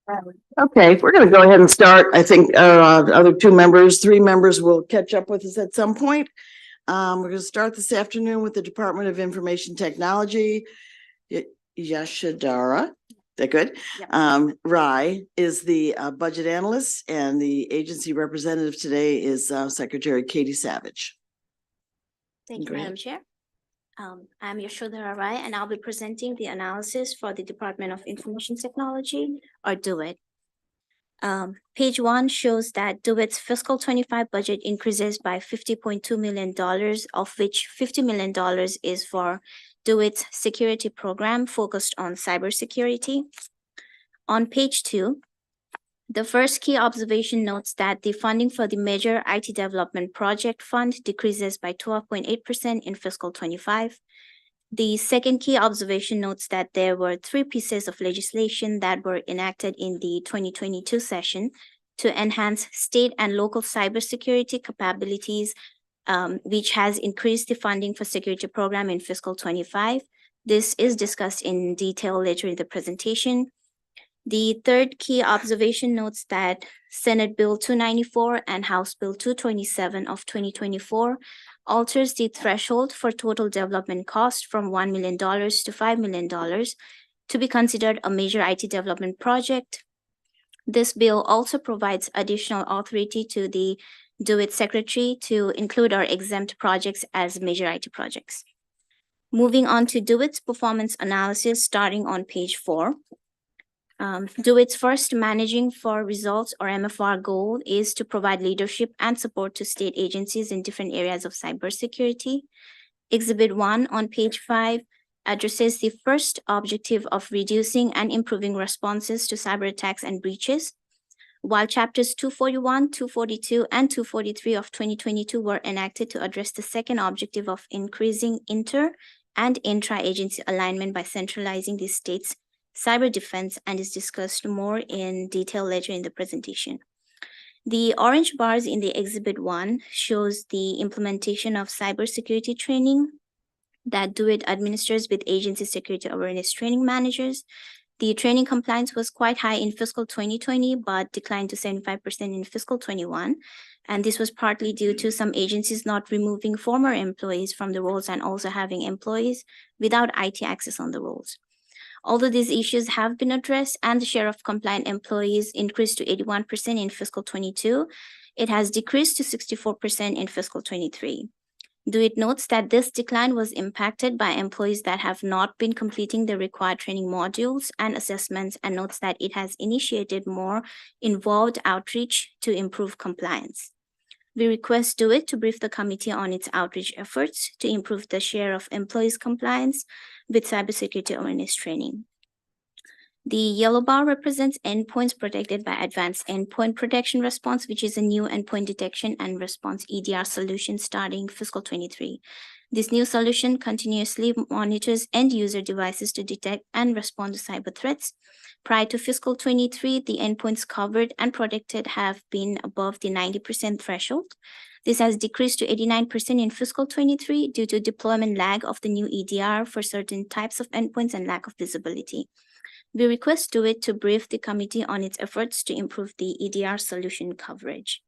Okay, we're going to go ahead and start. I think the other three members will catch up with us at some point. We're going to start this afternoon with the Department of Information Technology. Yashadara, that good? Yep. Rai is the budget analyst, and the agency representative today is Secretary Katie Savage. Thank you, Madam Chair. I'm Yashadara Rai, and I'll be presenting the analysis for the Department of Information Technology, or DOIT. Page 1 shows that DOIT's fiscal 25 budget increases by $50.2 million, of which $50 million is for DOIT's security program focused on cybersecurity. On page 2, the first key observation notes that the funding for the Major IT Development Project Fund decreases by 12.8% in fiscal 25. The second key observation notes that there were 3 pieces of legislation that were enacted in the 2022 session to enhance state and local cybersecurity capabilities, which has increased the funding for security program in fiscal 25. This is discussed in detail later in the presentation. The third key observation notes that Senate Bill 294 and House Bill 227 of 2024 alters the threshold for total development cost from $1 million to $5 million to be considered a major IT development project. This bill also provides additional authority to the DOIT Secretary to include or exempt projects as major IT projects. Moving on to DOIT's performance analysis starting on page 4. DOIT's first managing for results or MFR goal is to provide leadership and support to state agencies in different areas of cybersecurity. Exhibit 1 on page 5 addresses the first objective of reducing and improving responses to cyber attacks and breaches, while chapters 241, 242, and 243 of 2022 were enacted to address the second objective of increasing inter- and intra-agency alignment by centralizing the state's cyber defense, and is discussed more in detail later in the presentation. The orange bars in the Exhibit 1 shows the implementation of cybersecurity training that DOIT administers with agency security awareness training managers. The training compliance was quite high in fiscal 2020, but declined to 75% in fiscal 21. And this was partly due to some agencies not removing former employees from the roles and also having employees without IT access on the roles. Although these issues have been addressed and the share of compliant employees increased to 81% in fiscal 22, it has decreased to 64% in fiscal 23. DOIT notes that this decline was impacted by employees that have not been completing the required training modules and assessments, and notes that it has initiated more involved outreach to improve compliance. We request DOIT to brief the committee on its outreach efforts to improve the share of employees' compliance with cybersecurity awareness training. The yellow bar represents endpoints protected by Advanced Endpoint Protection Response, which is a new endpoint detection and response EDR solution starting fiscal 23. This new solution continuously monitors end-user devices to detect and respond to cyber threats. Prior to fiscal 23, the endpoints covered and protected have been above the 90% threshold. This has decreased to 89% in fiscal 23 due to deployment lag of the new EDR for certain types of endpoints and lack of visibility. We request DOIT to brief the committee on its efforts to improve the EDR solution coverage.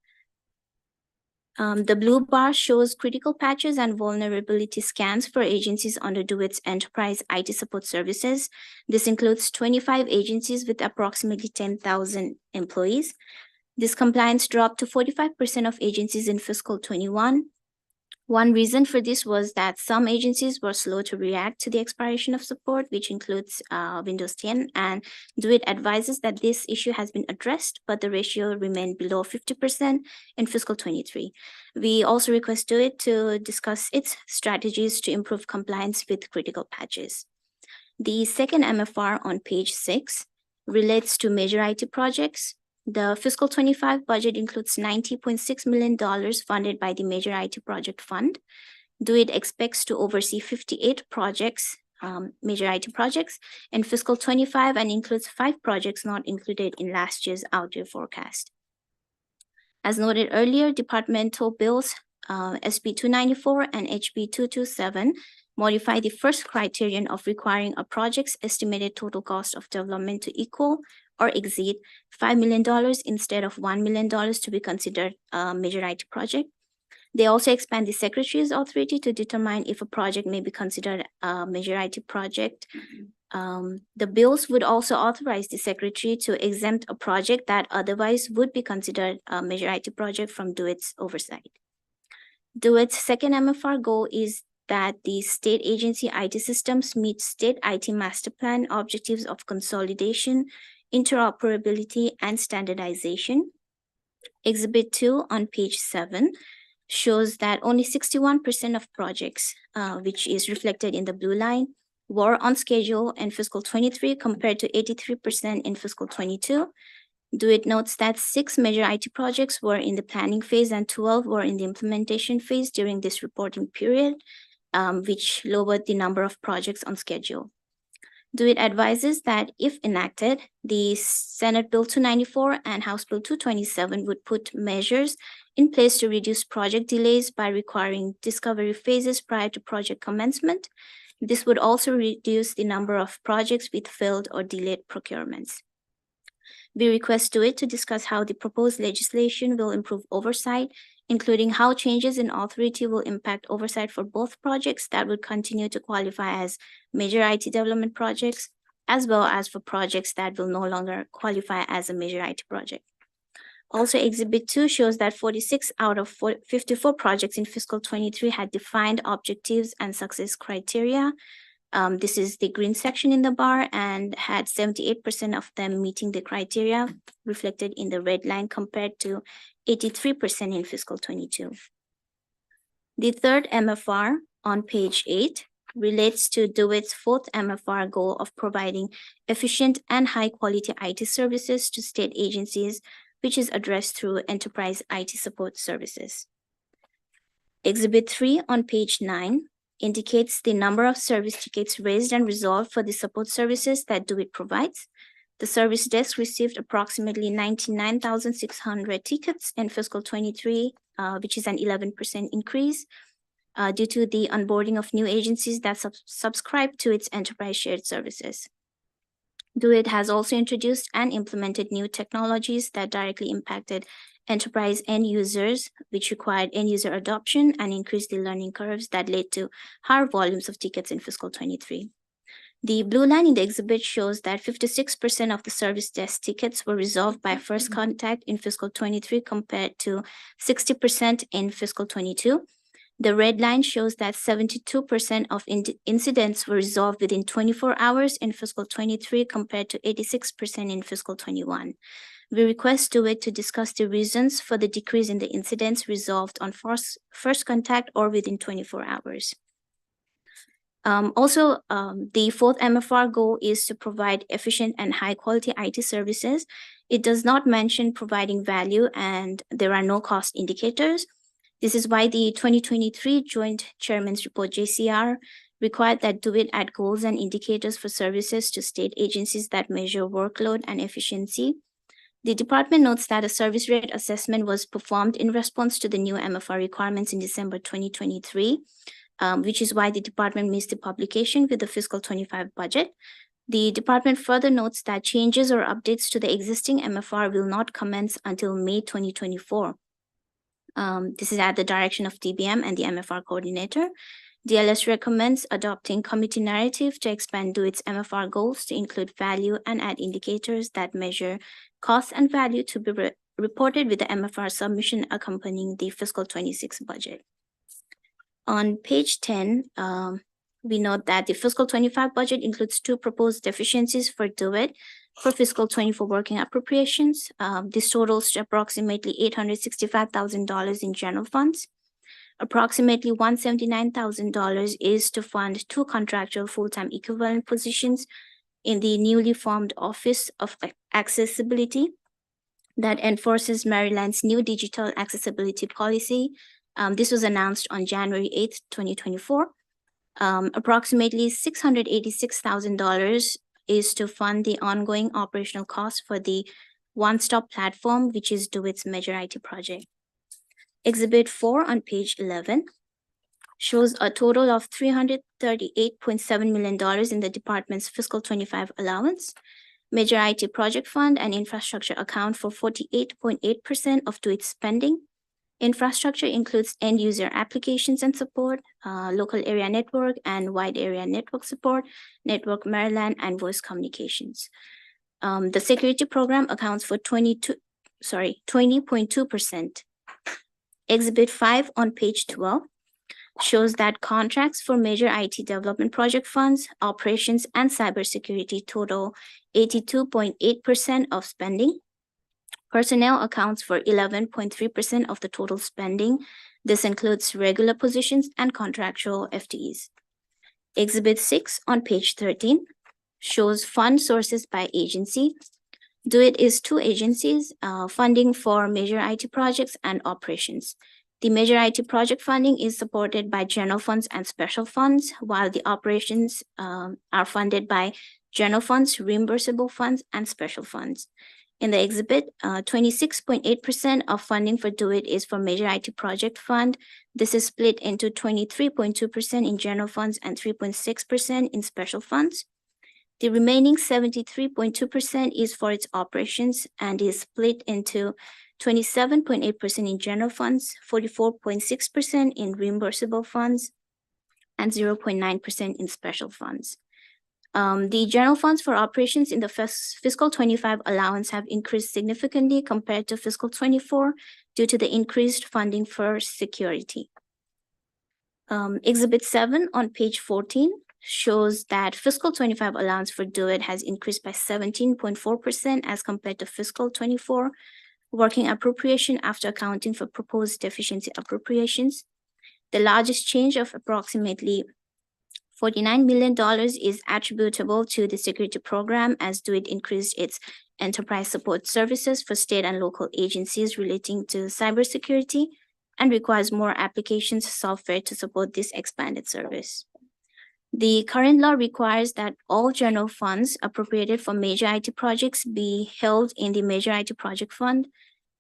The blue bar shows critical patches and vulnerability scans for agencies under DOIT's Enterprise IT Support Services. This includes 25 agencies with approximately 10,000 employees. This compliance dropped to 45% of agencies in fiscal 21. One reason for this was that some agencies were slow to react to the expiration of support, which includes Windows 10, and DOIT advises that this issue has been addressed, but the ratio remained below 50% in fiscal 23. We also request DOIT to discuss its strategies to improve compliance with critical patches. The second MFR on page 6 relates to major IT projects. The fiscal 25 budget includes $90.6 million funded by the Major IT Project Fund. DOIT expects to oversee 58 projects, major IT projects, in fiscal 25, and includes 5 projects not included in last year's out-year forecast. As noted earlier, departmental bills SB 294 and HB 227 modify the first criterion of requiring a project's estimated total cost of development to equal or exceed $5 million instead of $1 million to be considered a major IT project. They also expand the Secretary's authority to determine if a project may be considered a major IT project. The bills would also authorize the Secretary to exempt a project that otherwise would be considered a major IT project from DOIT's oversight. DOIT's second MFR goal is that the state agency IT systems meet state IT master plan objectives of consolidation, interoperability, and standardization. Exhibit 2 on page 7 shows that only 61% of projects, which is reflected in the blue line, were on schedule in fiscal 23 compared to 83% in fiscal 22. DOIT notes that 6 major IT projects were in the planning phase and 12 were in the implementation phase during this reporting period, which lowered the number of projects on schedule. DOIT advises that if enacted, the Senate Bill 294 and House Bill 227 would put measures in place to reduce project delays by requiring discovery phases prior to project commencement. This would also reduce the number of projects with failed or delayed procurements. We request DOIT to discuss how the proposed legislation will improve oversight, including how changes in authority will impact oversight for both projects that would continue to qualify as major IT development projects, as well as for projects that will no longer qualify as a major IT project. Also, Exhibit 2 shows that 46 out of 54 projects in fiscal 23 had defined objectives and success criteria. This is the green section in the bar, and had 78% of them meeting the criteria reflected in the red line compared to 83% in fiscal 22. The third MFR on page 8 relates to DOIT's fourth MFR goal of providing efficient and high quality IT services to state agencies, which is addressed through enterprise IT support services. Exhibit 3 on page 9 indicates the number of service tickets raised and resolved for the support services that DOIT provides. The service desk received approximately 99,600 tickets in fiscal 23, which is an 11% increase due to the onboarding of new agencies that subscribe to its enterprise shared services. DOIT has also introduced and implemented new technologies that directly impacted enterprise end users, which required end user adoption and increased the learning curves that led to higher volumes of tickets in fiscal 23. The blue line in the exhibit shows that 56% of the service desk tickets were resolved by first contact in fiscal 23 compared to 60% in fiscal 22. The red line shows that 72% of incidents were resolved within 24 hours in fiscal 23 compared to 86% in fiscal 21. We request DOIT to discuss the reasons for the decrease in the incidents resolved on first contact or within 24 hours. The fourth MFR goal is to provide efficient and high quality IT services. It does not mention providing value, and there are no cost indicators. This is why the 2023 Joint Chairman's Report, JCR, required that DOIT add goals and indicators for services to state agencies that measure workload and efficiency. The department notes that a service rate assessment was performed in response to the new MFR requirements in December 2023, which is why the department missed the publication with the fiscal 25 budget. The department further notes that changes or updates to the existing MFR will not commence until May 2024. This is at the direction of DBM and the MFR coordinator. DLS recommends adopting committee narrative to expand DOIT's MFR goals to include value and add indicators that measure cost and value to be reported with the MFR submission accompanying the fiscal 26 budget. On page 10, we note that the fiscal 25 budget includes 2 proposed deficiencies for DOIT for fiscal 24 working appropriations. This totals to approximately $865,000 in general funds. Approximately $179,000 is to fund 2 contractual full-time equivalent positions in the newly formed Office of Accessibility that enforces Maryland's new digital accessibility policy. This was announced on January 8th, 2024. Approximately $686,000 is to fund the ongoing operational costs for the one-stop platform, which is DOIT's major IT project. Exhibit 4 on page 11 shows a total of $338.7 million in the department's fiscal 25 allowance. Major IT project fund and infrastructure account for 48.8% of DO-IT spending. Infrastructure includes end user applications and support, local area network and wide area network support, Network Maryland, and voice communications. The security program accounts for 20.2%. Exhibit 5 on page 12 shows that contracts for major IT development project funds, operations, and cybersecurity total 82.8% of spending. Personnel accounts for 11.3% of the total spending. This includes regular positions and contractual FTEs. Exhibit 6 on page 13 shows fund sources by agency. DO-IT is 2 agencies, funding for major IT projects and operations. The major IT project funding is supported by general funds and special funds, while the operations are funded by general funds, reimbursable funds, and special funds. In the exhibit, 26.8% of funding for DO-IT is for major IT project fund. This is split into 23.2% in general funds and 3.6% in special funds. The remaining 73.2% is for its operations and is split into 27.8% in general funds, 44.6% in reimbursable funds, and 0.9% in special funds. The general funds for operations in the fiscal 25 allowance have increased significantly compared to fiscal 24 due to the increased funding for security. Exhibit 7 on page 14 shows that fiscal 25 allowance for DO-IT has increased by 17.4% as compared to fiscal 24, working appropriation after accounting for proposed deficiency appropriations. The largest change of approximately $49 million is attributable to the security program as DO-IT increased its enterprise support services for state and local agencies relating to cybersecurity and requires more applications software to support this expanded service. The current law requires that all general funds appropriated for major IT projects be held in the major IT project fund.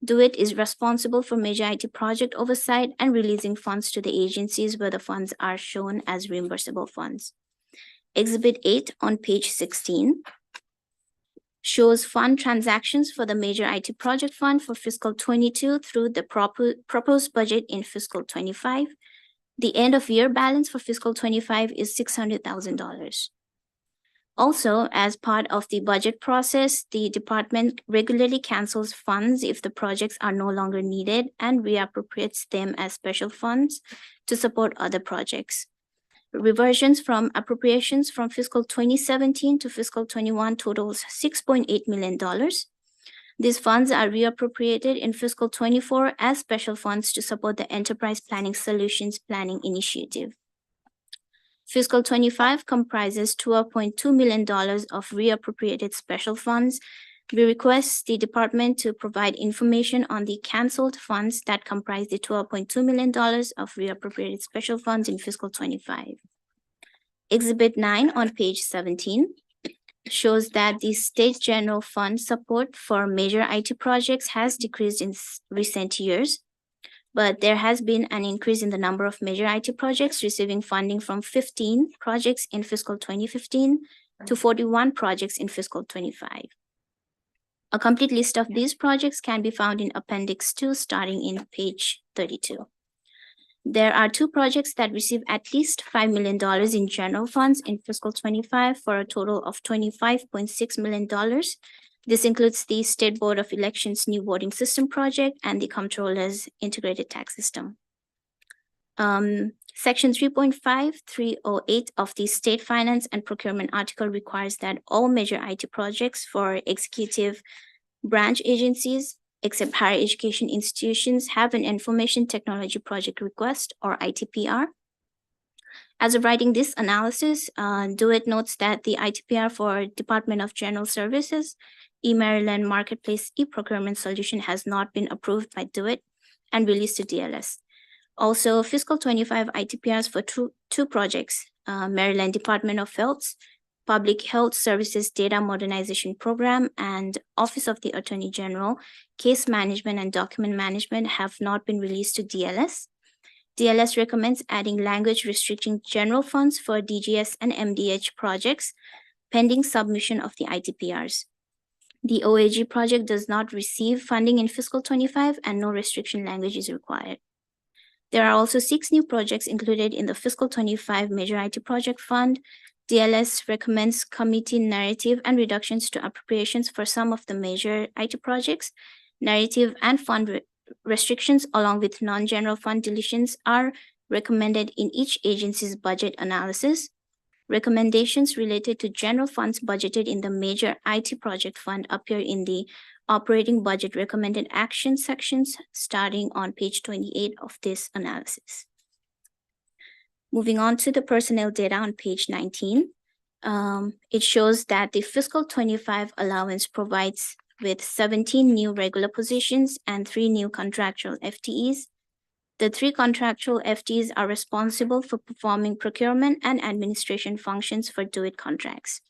DO-IT is responsible for major IT project oversight and releasing funds to the agencies where the funds are shown as reimbursable funds. Exhibit 8 on page 16 shows fund transactions for the major IT project fund for fiscal 22 through the proposed budget in fiscal 25. The end of year balance for fiscal 25 is $600,000. Also, as part of the budget process, the department regularly cancels funds if the projects are no longer needed and reappropriates them as special funds to support other projects. Reversions from appropriations from fiscal 2017 to fiscal 21 totals $6.8 million. These funds are reappropriated in fiscal 24 as special funds to support the Enterprise Planning Solutions Planning Initiative. Fiscal 25 comprises $12.2 million of reappropriated special funds. We request the department to provide information on the canceled funds that comprise the $12.2 million of reappropriated special funds in fiscal 25. Exhibit 9 on page 17 shows that the state general fund support for major IT projects has decreased in recent years, but there has been an increase in the number of major IT projects receiving funding from 15 projects in fiscal 2015 to 41 projects in fiscal 25. A complete list of these projects can be found in Appendix 2 starting in page 32. There are 2 projects that receive at least $5 million in general funds in fiscal 25 for a total of $25.6 million. This includes the State Board of Elections new voting system project and the Comptroller's integrated tax system. Section 3.5308 of the State Finance and Procurement article requires that all major IT projects for executive branch agencies, except higher education institutions, have an Information Technology Project Request or ITPR. As of writing this analysis, DO-IT notes that the ITPR for Department of General Services, eMaryland Marketplace e-procurement solution has not been approved by DO-IT and released to DLS. Also, fiscal 25 ITPRs for two projects, Maryland Department of Health's Public Health Services Data Modernization Program and Office of the Attorney General Case Management and Document Management have not been released to DLS. DLS recommends adding language restricting general funds for DGS and MDH projects pending submission of the ITPRs. The OAG project does not receive funding in fiscal 25 and no restriction language is required. There are also 6 new projects included in the fiscal 25 Major IT Project Fund. DLS recommends committee narrative and reductions to appropriations for some of the major IT projects. Narrative and fund restrictions along with non-general fund deletions are recommended in each agency's budget analysis. Recommendations related to general funds budgeted in the Major IT Project Fund appear in the operating budget recommended action sections starting on page 28 of this analysis. Moving on to the personnel data on page 19, it shows that the fiscal 25 allowance provides with 17 new regular positions and 3 new contractual FTEs. The 3 contractual FTEs are responsible for performing procurement and administration functions for DO-IT contracts.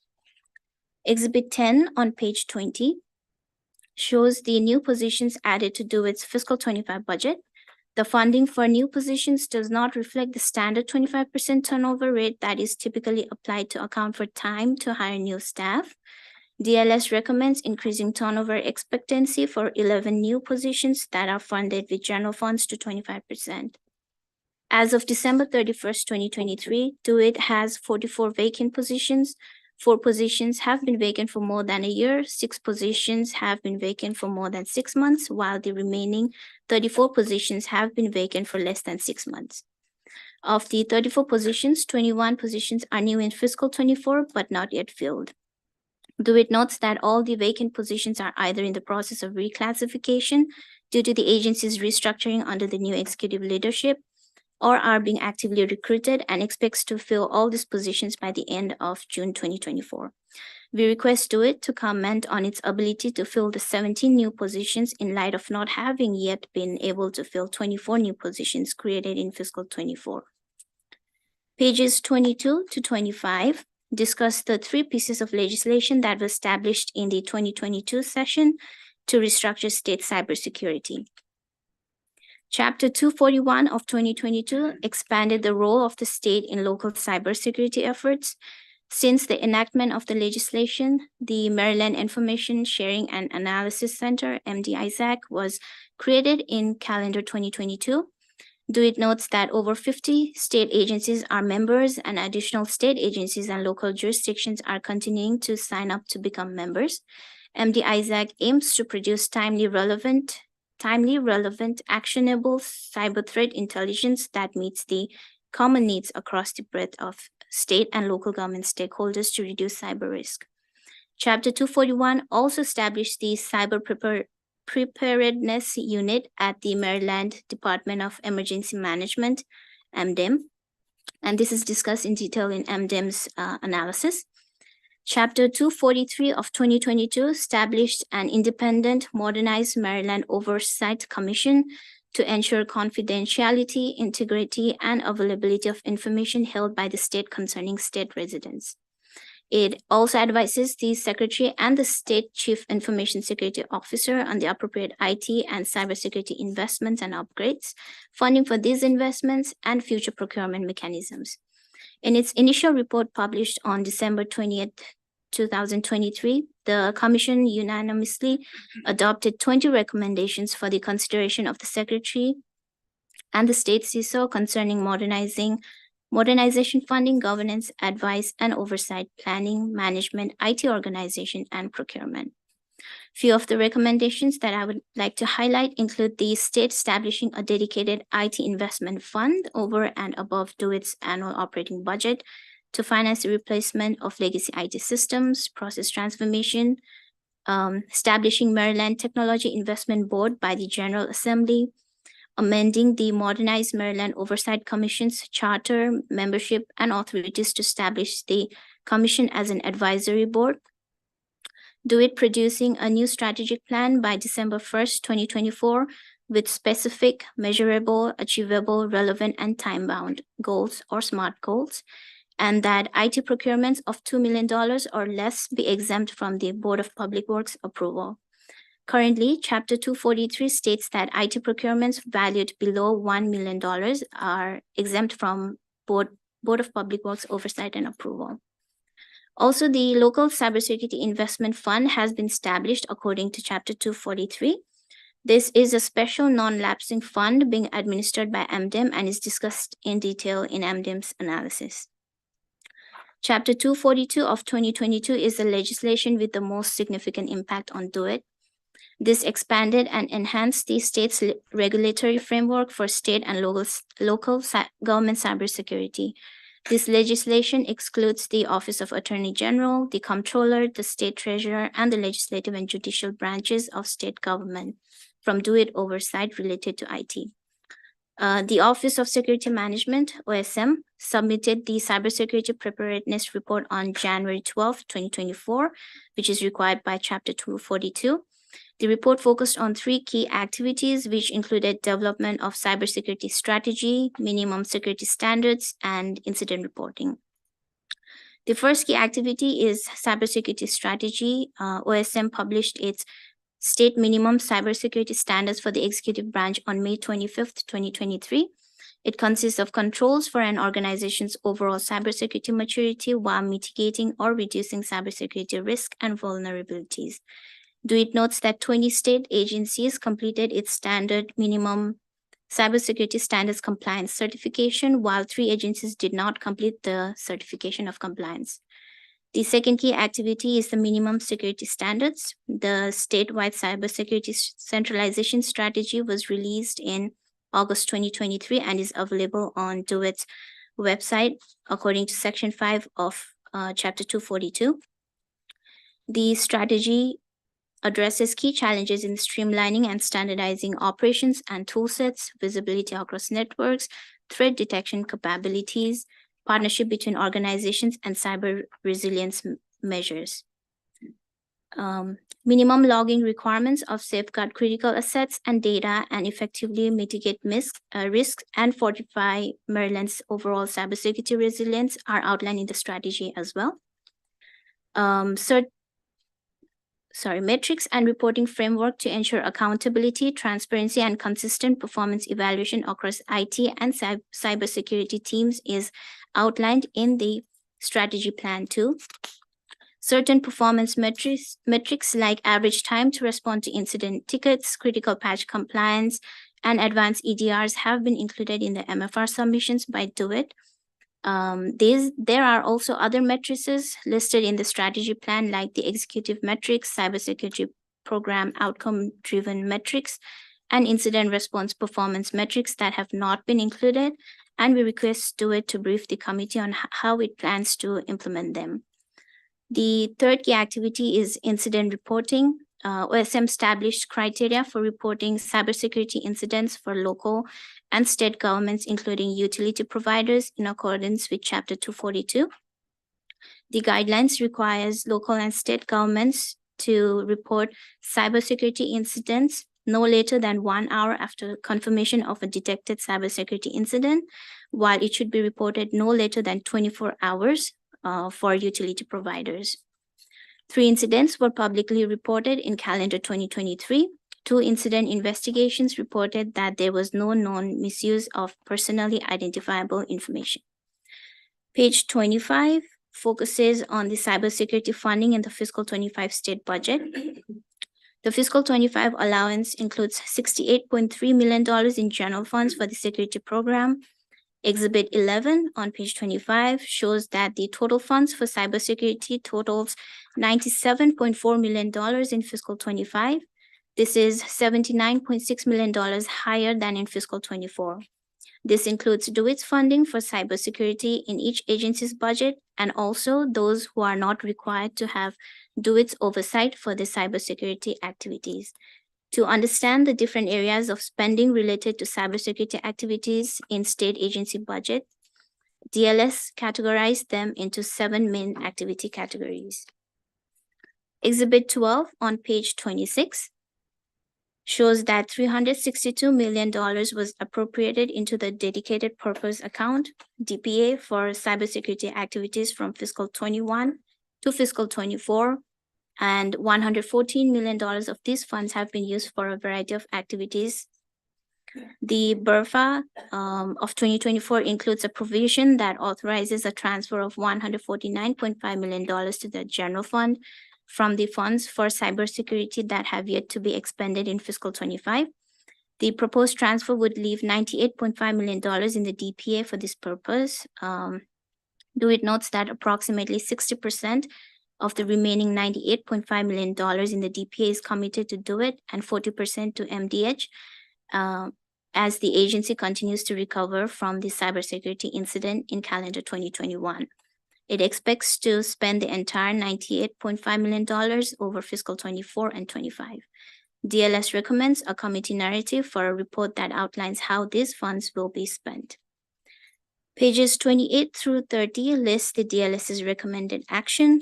Exhibit 10 on page 20 shows the new positions added to DO-IT's fiscal 25 budget. The funding for new positions does not reflect the standard 25% turnover rate that is typically applied to account for time to hire new staff. DLS recommends increasing turnover expectancy for 11 new positions that are funded with general funds to 25%. As of December 31st, 2023, DO-IT has 44 vacant positions. 4 positions have been vacant for more than a year, 6 positions have been vacant for more than 6 months, while the remaining 34 positions have been vacant for less than 6 months. Of the 34 positions, 21 positions are new in fiscal 24, but not yet filled. DO-IT notes that all the vacant positions are either in the process of reclassification due to the agency's restructuring under the new executive leadership, or are being actively recruited and expects to fill all these positions by the end of June 2024. We request DO-IT to comment on its ability to fill the 17 new positions in light of not having yet been able to fill 24 new positions created in fiscal 24. Pages 22 to 25 discuss the 3 pieces of legislation that were established in the 2022 session to restructure state cybersecurity. Chapter 241 of 2022 expanded the role of the state in local cybersecurity efforts. Since the enactment of the legislation, the Maryland Information Sharing and Analysis Center, MDISAC, was created in calendar 2022. DO-IT notes that over 50 state agencies are members and additional state agencies and local jurisdictions are continuing to sign up to become members. MDISAC aims to produce timely, relevant, actionable cyber threat intelligence that meets the common needs across the breadth of state and local government stakeholders to reduce cyber risk. Chapter 241 also established the Cyber Preparedness Unit at the Maryland Department of Emergency Management, MDEM, and this is discussed in detail in MDEM's analysis. Chapter 243 of 2022 established an independent, modernized Maryland Oversight Commission to ensure confidentiality, integrity, and availability of information held by the state concerning state residents. It also advises the Secretary and the State Chief Information Security Officer on the appropriate IT and cybersecurity investments and upgrades, funding for these investments, and future procurement mechanisms. In its initial report published on December 20th, 2023, the Commission unanimously adopted 20 recommendations for the consideration of the Secretary and the State CISO concerning modernization funding, governance, advice, and oversight, planning, management, IT organization, and procurement. Few of the recommendations that I would like to highlight include the state establishing a dedicated IT investment fund over and above DO-IT's annual operating budget to finance the replacement of legacy IT systems, process transformation, establishing Maryland Technology Investment Board by the General Assembly, amending the modernized Maryland Oversight Commission's charter, membership, and authorities to establish the commission as an advisory board. DO-IT producing a new strategic plan by December 1st, 2024, with specific, measurable, achievable, relevant, and time-bound goals or SMART goals, and that IT procurements of $2 million or less be exempt from the Board of Public Works approval. Currently, Chapter 243 states that IT procurements valued below $1 million are exempt from Board of Public Works oversight and approval. Also, the local cybersecurity investment fund has been established according to Chapter 243. This is a special non-lapsing fund being administered by MDIM and is discussed in detail in MDIM's analysis. Chapter 242 of 2022 is the legislation with the most significant impact on DOIT. This expanded and enhanced the state's regulatory framework for state and local government cybersecurity. This legislation excludes the Office of Attorney General, the Comptroller, the State Treasurer, and the legislative and judicial branches of state government from DOIT oversight related to IT. The Office of Security Management, OSM, submitted the Cybersecurity Preparedness Report on January 12, 2024, which is required by Chapter 242. The report focused on 3 key activities, which included development of cybersecurity strategy, minimum security standards, and incident reporting. The first key activity is cybersecurity strategy. OSM published its state minimum cybersecurity standards for the executive branch on May 25th, 2023. It consists of controls for an organization's overall cybersecurity maturity while mitigating or reducing cybersecurity risk and vulnerabilities. DOIT notes that 20 state agencies completed its standard minimum cybersecurity standards compliance certification, while 3 agencies did not complete the certification of compliance. The second key activity is the minimum security standards. The statewide cybersecurity centralization strategy was released in August 2023 and is available on DOIT's website according to Section 5 of Chapter 242. The strategy addresses key challenges in streamlining and standardizing operations and toolsets, visibility across networks, threat detection capabilities, partnership between organizations, and cyber resilience measures. Minimum logging requirements of safeguard critical assets and data and effectively mitigate risks and fortify Maryland's overall cybersecurity resilience are outlined in the strategy as well. Metrics and reporting framework to ensure accountability, transparency, and consistent performance evaluation across IT and cybersecurity teams is outlined in the strategy plan too. Certain performance metrics like average time to respond to incident tickets, critical patch compliance, and advanced EDRs have been included in the MFR submissions by DOIT. There are also other metrics listed in the strategy plan, like the executive metrics, cybersecurity program outcome-driven metrics, and incident response performance metrics that have not been included, and we request DOIT to brief the committee on how it plans to implement them. The third key activity is incident reporting. OSM established criteria for reporting cybersecurity incidents for local and state governments, including utility providers, in accordance with Chapter 242. The guidelines requires local and state governments to report cybersecurity incidents no later than 1 hour after confirmation of a detected cybersecurity incident, while it should be reported no later than 24 hours for utility providers. 3 incidents were publicly reported in calendar 2023. 2 incident investigations reported that there was no known misuse of personally identifiable information. Page 25 focuses on the cybersecurity funding in the fiscal 25 state budget. The fiscal 25 allowance includes $68.3 million in general funds for the security program. Exhibit 11 on page 25 shows that the total funds for cybersecurity totals $97.4 million in fiscal 25. This is $79.6 million higher than in fiscal 24. This includes DOIT's funding for cybersecurity in each agency's budget, and also those who are not required to have DOIT's oversight for the cybersecurity activities. To understand the different areas of spending related to cybersecurity activities in state agency budget, DLS categorized them into 7 main activity categories. Exhibit 12 on page 26 shows that $362 million was appropriated into the dedicated purpose account, DPA, for cybersecurity activities from fiscal 21 to fiscal 24. And $114 million of these funds have been used for a variety of activities. The BRFA of 2024 includes a provision that authorizes a transfer of $149.5 million to the general fund from the funds for cybersecurity that have yet to be expended in fiscal 25. The proposed transfer would leave $98.5 million in the DPA for this purpose. DoIT notes that approximately 60% of the remaining $98.5 million in the DPA is committed to DoIT and 40% to MDH. As the agency continues to recover from the cybersecurity incident in calendar 2021. It expects to spend the entire $98.5 million over fiscal 24 and 25. DLS recommends a committee narrative for a report that outlines how these funds will be spent. Pages 28 through 30 list the DLS's recommended action.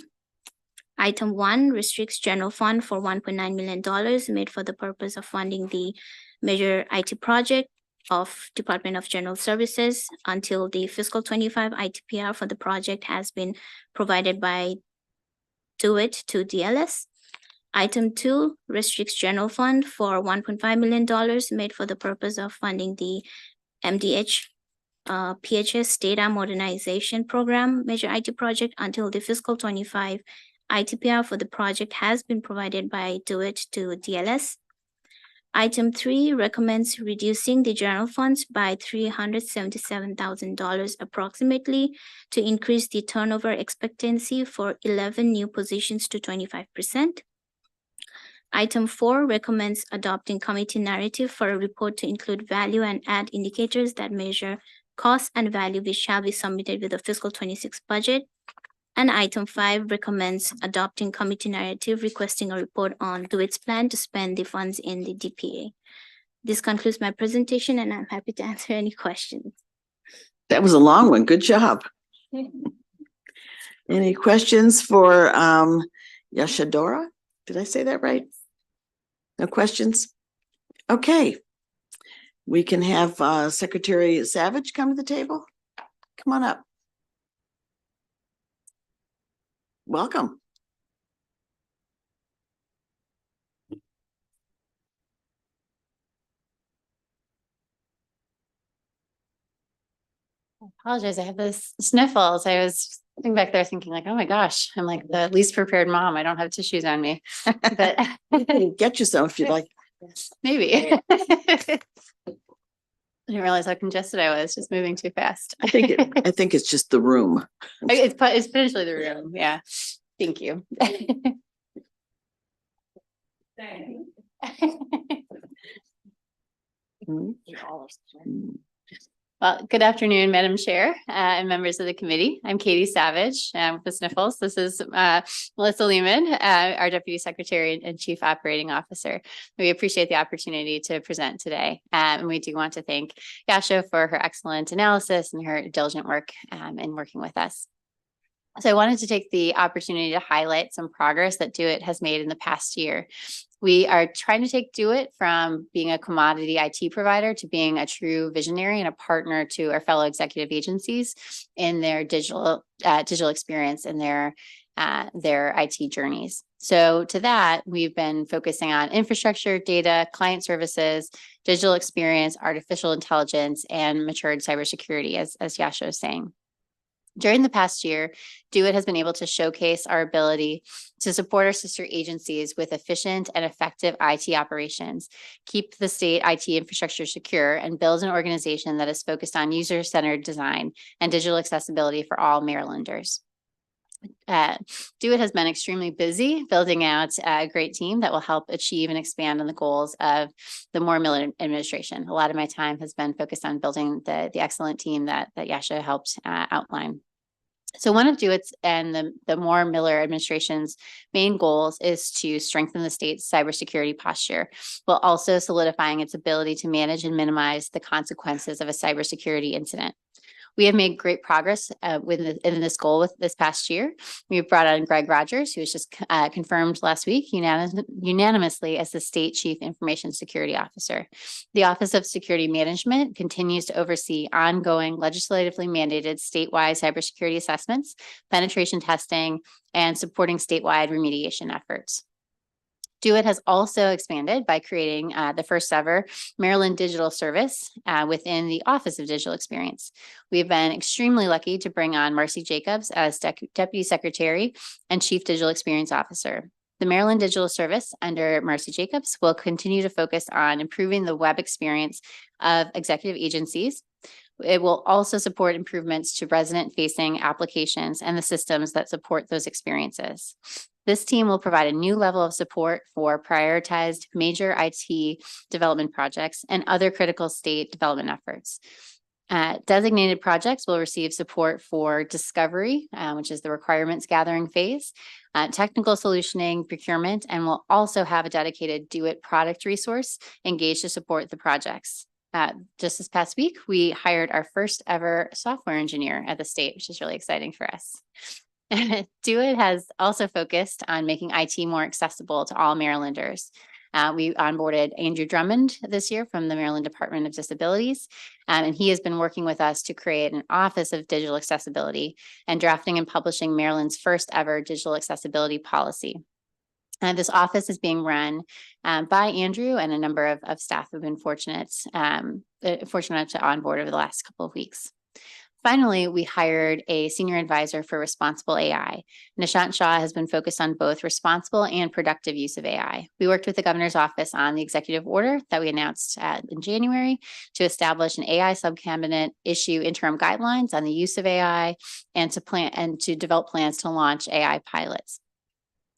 Item 1 restricts general fund for $1.9 million made for the purpose of funding the major IT project of Department of General Services until the fiscal 25 ITPR for the project has been provided by DoIT to DLS. Item 2 restricts general fund for $1.5 million made for the purpose of funding the MDH PHS Data Modernization Program major IT project until the fiscal 25 ITPR for the project has been provided by DoIT to DLS. Item 3 recommends reducing the general funds by $377,000 approximately to increase the turnover expectancy for 11 new positions to 25%. Item 4 recommends adopting committee narrative for a report to include value and add indicators that measure cost and value which shall be submitted with the fiscal 26 budget. And item 5 recommends adopting committee narrative requesting a report on DoIT's plan to spend the funds in the DPA. This concludes my presentation and I'm happy to answer any questions. That was a long one. Good job. Any questions for Yashadora? Did I say that right? No questions? Okay. We can have Secretary Savage come to the table. Come on up. Welcome. I apologize. I have this sniffles. I was sitting back there thinking like, oh my gosh, I'm like the least prepared mom. I don't have tissues on me, but You can get you some if you'd like. maybe. I didn't realize how congested I was, just moving too fast. I think it's just the room. It's potentially the room. Yeah. Thank you. Well, good afternoon, Madam Chair and members of the committee. I'm Katie Savage with the sniffles. This is Melissa Lehman, our Deputy Secretary and Chief Operating Officer. We appreciate the opportunity to present today. And we do want to thank Yasha for her excellent analysis and her diligent work in working with us. So I wanted to take the opportunity to highlight some progress that DoIT has made in the past year. We are trying to take DoIT from being a commodity IT provider to being a true visionary and a partner to our fellow executive agencies in their digital experience and their IT journeys. So to that, we've been focusing on infrastructure, data, client services, digital experience, artificial intelligence, and matured cybersecurity, as Yasha was saying. During the past year, DoIT has been able to showcase our ability to support our sister agencies with efficient and effective IT operations, keep the state IT infrastructure secure, and build an organization that is focused on user-centered design and digital accessibility for all Marylanders. DoIT has been extremely busy building out a great team that will help achieve and expand on the goals of the Moore Miller administration. A lot of my time has been focused on building the excellent team that Yasha helped outline. So one of DoIT's and the Moore Miller administration's main goals is to strengthen the state's cybersecurity posture, while also solidifying its ability to manage and minimize the consequences of a cybersecurity incident. We have made great progress in this goal with this past year. We've brought on Greg Rogers, who was just confirmed last week unanimously as the State Chief Information Security Officer. The Office of Security Management continues to oversee ongoing legislatively mandated statewide cybersecurity assessments, penetration testing, and supporting statewide remediation efforts. DO-IT has also expanded by creating the first ever Maryland Digital Service within the Office of Digital Experience. We've been extremely lucky to bring on Marcy Jacobs as Deputy Secretary and Chief Digital Experience Officer. The Maryland Digital Service under Marcy Jacobs will continue to focus on improving the web experience of executive agencies. It will also support improvements to resident-facing applications and the systems that support those experiences. This team will provide a new level of support for prioritized major IT development projects and other critical state development efforts. Designated projects will receive support for discovery, which is the requirements gathering phase, technical solutioning, procurement, and will also have a dedicated DO-IT product resource engaged to support the projects. Just this past week, we hired our first ever software engineer at the state, which is really exciting for us. DO-IT has also focused on making IT more accessible to all Marylanders. We onboarded Andrew Drummond this year from the Maryland Department of Disabilities, and he has been working with us to create an Office of Digital Accessibility and drafting and publishing Maryland's first ever digital accessibility policy. This office is being run by Andrew and a number of staff who've been fortunate to onboard over the last couple of weeks. Finally, we hired a senior advisor for responsible AI. Nishant Shah has been focused on both responsible and productive use of AI. We worked with the governor's office on the executive order that we announced in January to establish an AI subcabinet, issue interim guidelines on the use of AI, and to develop plans to launch AI pilots.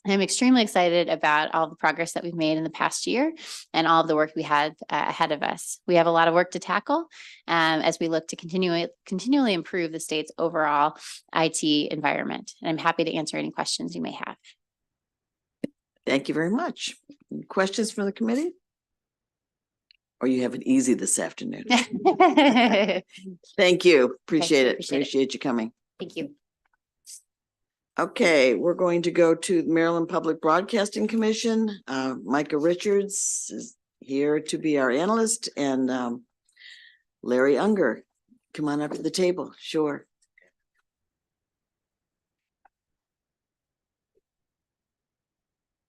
I'm extremely excited about all the progress that we've made in the past year and all of the work we had ahead of us. We have a lot of work to tackle as we look to continually improve the state's overall IT environment. And I'm happy to answer any questions you may have. Thank you very much. Any questions from the committee? Or you have it easy this afternoon? Thank you. Appreciate it. Appreciate you coming. Thank you. Okay, we're going to go to the Maryland Public Broadcasting Commission. Micah Richards is here to be our analyst, and Larry Unger, come on up to the table. Sure.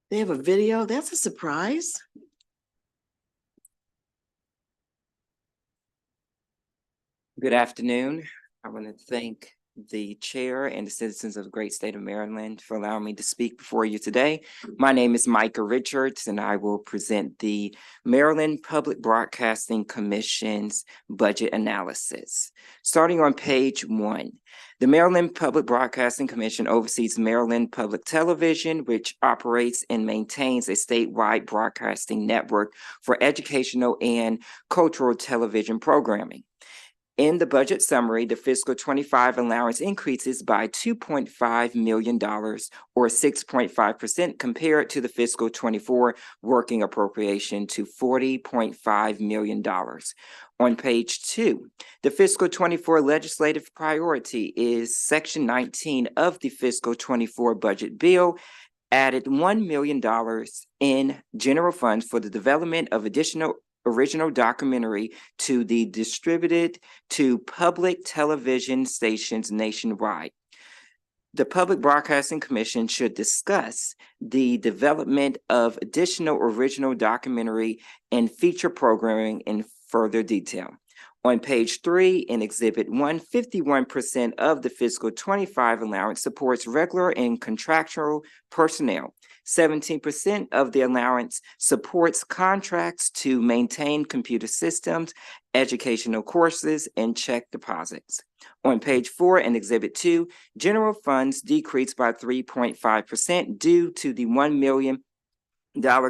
They have a video. That's a surprise. Good afternoon. I want to thank the chair and the citizens of the great state of Maryland for allowing me to speak before you today. My name is Micah Richards, and I will present the Maryland Public Broadcasting Commission's budget analysis. Starting on page 1, the Maryland Public Broadcasting Commission oversees Maryland Public Television, which operates and maintains a statewide broadcasting network for educational and cultural television programming. In the budget summary, the fiscal 25 allowance increases by $2.5 million or 6.5% compared to the fiscal 24 working appropriation to $40.5 million. On page 2, the fiscal 24 legislative priority is section 19 of the fiscal 24 budget bill, added $1 million in general funds for the development of additional original documentary to be distributed to public television stations nationwide. The Public Broadcasting Commission should discuss the development of additional original documentary and feature programming in further detail. On page 3 in Exhibit 1, 51% of the fiscal 25 allowance supports regular and contractual personnel. 17% of the allowance supports contracts to maintain computer systems, educational courses, and check deposits. On page 4 in Exhibit 2, general funds decreased by 3.5% due to the $1 million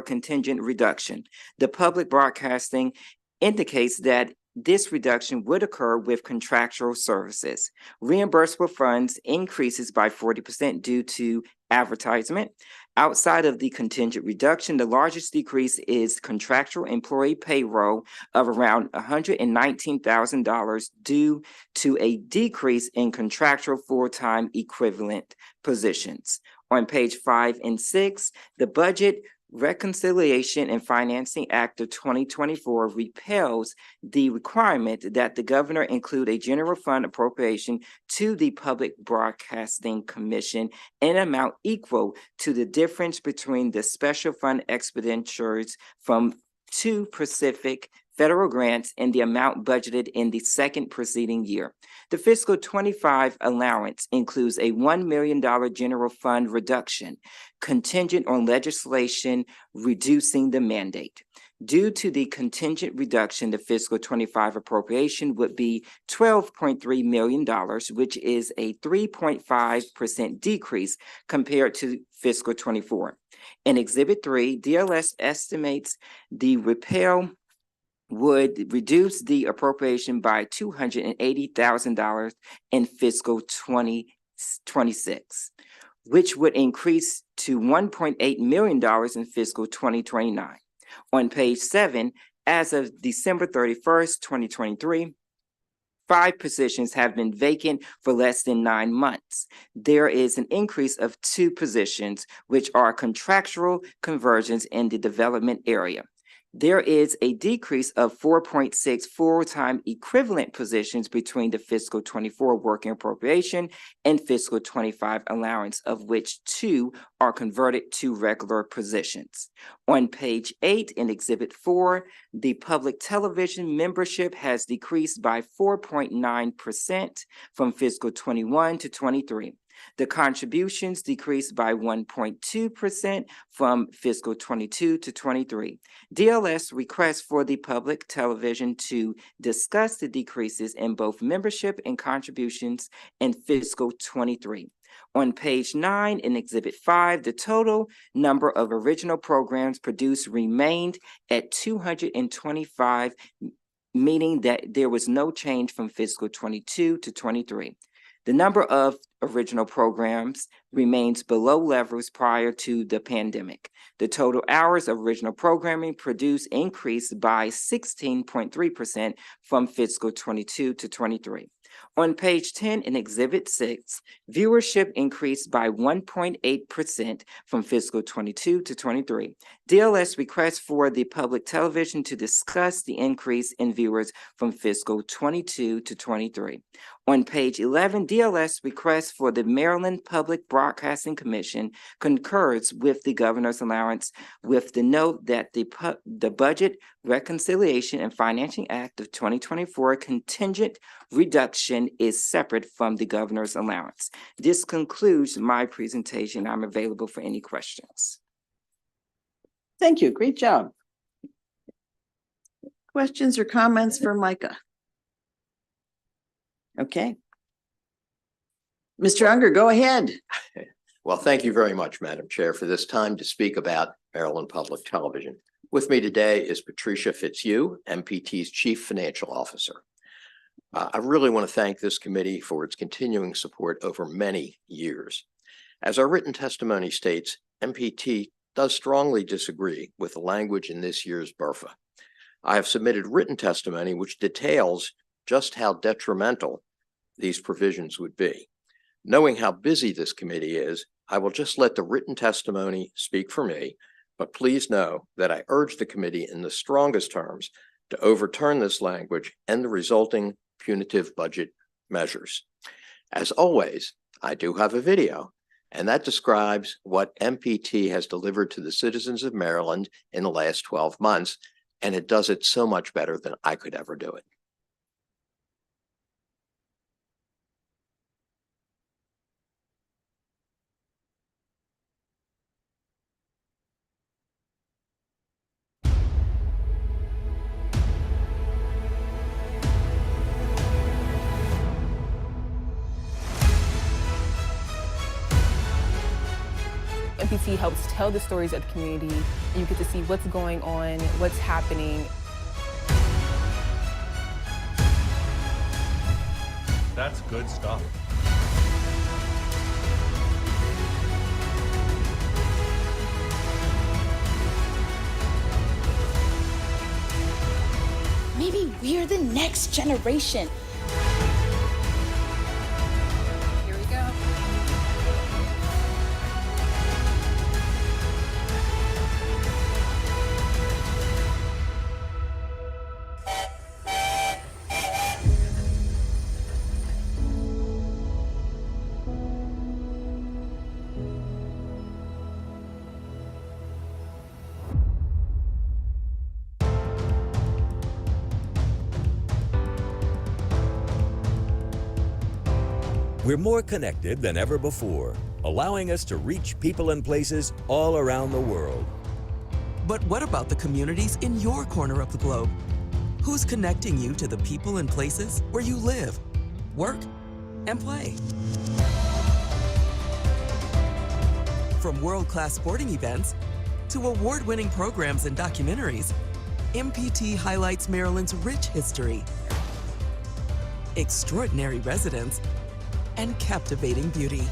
contingent reduction. The Public Broadcasting indicates that this reduction would occur with contractual services. Reimbursable funds increases by 40% due to advertisement. Outside of the contingent reduction, the largest decrease is contractual employee payroll of around $119,000 due to a decrease in contractual full-time equivalent positions. On page 5 and 6, the budget Reconciliation and Financing Act of 2024 repeals the requirement that the governor include a general fund appropriation to the Public Broadcasting Commission in an amount equal to the difference between the special fund expenditures from two specific federal grants and the amount budgeted in the second preceding year. The fiscal 25 allowance includes a $1 million general fund reduction contingent on legislation reducing the mandate. Due to the contingent reduction, the fiscal 25 appropriation would be $12.3 million, which is a 3.5% decrease compared to fiscal 24. In Exhibit 3, DLS estimates the repeal would reduce the appropriation by $280,000 in fiscal 2026, which would increase to $1.8 million in fiscal 2029. On page 7, as of December 31st, 2023, 5 positions have been vacant for less than 9 months. There is an increase of 2 positions, which are contractual conversions in the development area. There is a decrease of 4.6 full-time equivalent positions between the fiscal 24 working appropriation and fiscal 25 allowance, of which 2 are converted to regular positions. On page 8 in Exhibit 4, the public television membership has decreased by 4.9% from fiscal 21 to 23. The contributions decreased by 1.2% from fiscal 22 to 23. DLS requests for the public television to discuss the decreases in both membership and contributions in fiscal 23. On page 9 in Exhibit 5, the total number of original programs produced remained at 225, meaning that there was no change from fiscal 22 to 23. The number of original programs remains below levels prior to the pandemic. The total hours of original programming produced increased by 16.3% from fiscal 22 to 23. On page 10 in Exhibit 6, viewership increased by 1.8% from fiscal 22 to 23. DLS requests for the public television to discuss the increase in viewers from fiscal 22 to 23. On page 11, DLS requests for the Maryland Public Broadcasting Commission concurs with the governor's allowance with the note that the Budget Reconciliation and Financing Act of 2024 contingent reduction is separate from the governor's allowance. This concludes my presentation. I'm available for any questions. Thank you. Great job. Questions or comments for Micah? Okay. Mr. Unger, go ahead. Well, thank you very much, Madam Chair, for this time to speak about Maryland Public Television. With me today is Patricia Fitzhugh, MPT's Chief Financial Officer. I really want to thank this committee for its continuing support over many years. As our written testimony states, MPT does strongly disagree with the language in this year's BRFA. I have submitted written testimony which details just how detrimental these provisions would be. Knowing how busy this committee is, I will just let the written testimony speak for me, but please know that I urge the committee in the strongest terms to overturn this language and the resulting punitive budget measures. As always, I do have a video, and that describes what MPT has delivered to the citizens of Maryland in the last 12 months, and it does it so much better than I could ever do it. MPT helps tell the stories of the community, and you get to see what's going on, what's happening. That's good stuff. Maybe we're the next generation. Here we go. We're more connected than ever before, allowing us to reach people and places all around the world. But what about the communities in your corner of the globe? Who's connecting you to the people and places where you live, work, and play? From world-class sporting events to award-winning programs and documentaries, MPT highlights Maryland's rich history, extraordinary residents, and captivating beauty.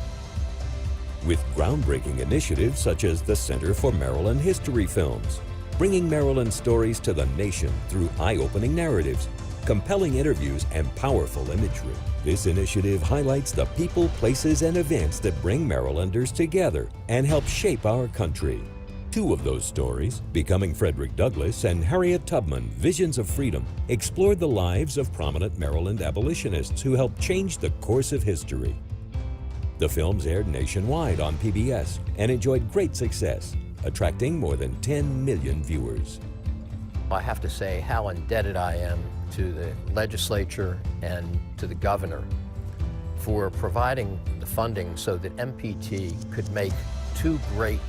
With groundbreaking initiatives such as the Center for Maryland History Films, bringing Maryland stories to the nation through eye-opening narratives, compelling interviews, and powerful imagery. This initiative highlights the people, places, and events that bring Marylanders together and help shape our country. Two of those stories, Becoming Frederick Douglass and Harriet Tubman, Visions of Freedom, explored the lives of prominent Maryland abolitionists who helped change the course of history. The films aired nationwide on PBS and enjoyed great success, attracting more than 10 million viewers. I have to say how indebted I am to the legislature and to the governor for providing the funding so that MPT could make two great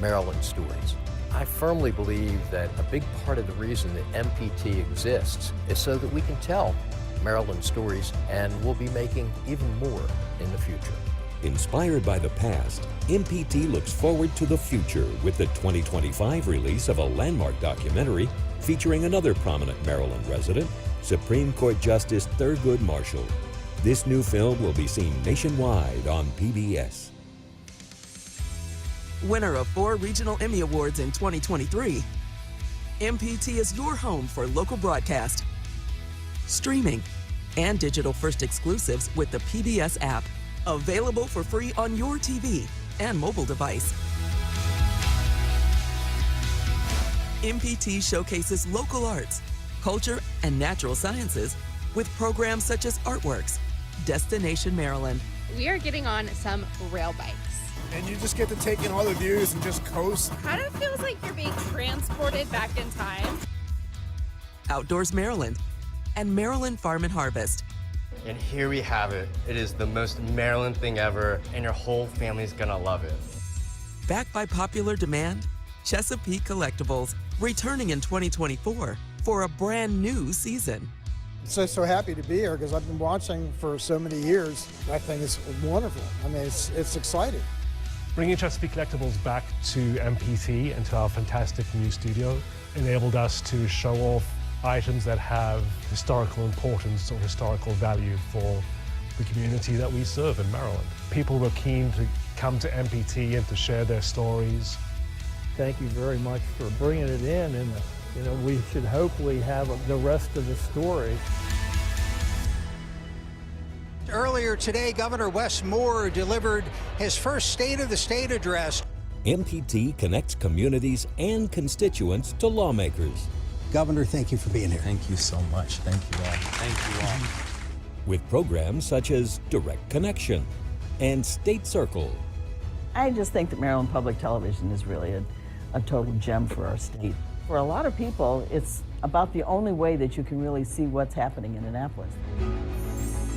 Maryland stories. I firmly believe that a big part of the reason that MPT exists is so that we can tell Maryland stories, and we'll be making even more in the future. Inspired by the past, MPT looks forward to the future with the 2025 release of a landmark documentary featuring another prominent Maryland resident, Supreme Court Justice Thurgood Marshall. This new film will be seen nationwide on PBS. Winner of 4 regional Emmy Awards in 2023, MPT is your home for local broadcast, streaming, and digital-first exclusives with the PBS app. Available for free on your TV and mobile device. MPT showcases local arts, culture, and natural sciences with programs such as Artworks, Destination Maryland. We are getting on some rail bikes. And you just get to take in all the views and just coast. Kind of feels like you're being transported back in time. Outdoors Maryland and Maryland Farm and Harvest. And here we have it. It is the most Maryland thing ever, and your whole family's gonna love it. Backed by popular demand, Chesapeake Collectibles, returning in 2024 for a brand new season. So happy to be here because I've been watching for so many years. I think it's wonderful. I mean, it's exciting. Bringing Chesapeake Collectibles back to MPT and to our fantastic new studio enabled us to show off items that have historical importance or historical value for the community that we serve in Maryland. People were keen to come to MPT and to share their stories. Thank you very much for bringing it in, and we should hopefully have the rest of the story. Earlier today, Governor Wes Moore delivered his first State of the State address. MPT connects communities and constituents to lawmakers. Governor, thank you for being here. Thank you so much. Thank you all. Thank you all. With programs such as Direct Connection and State Circle. I just think that Maryland Public Television is really a total gem for our state. For a lot of people, it's about the only way that you can really see what's happening in Annapolis.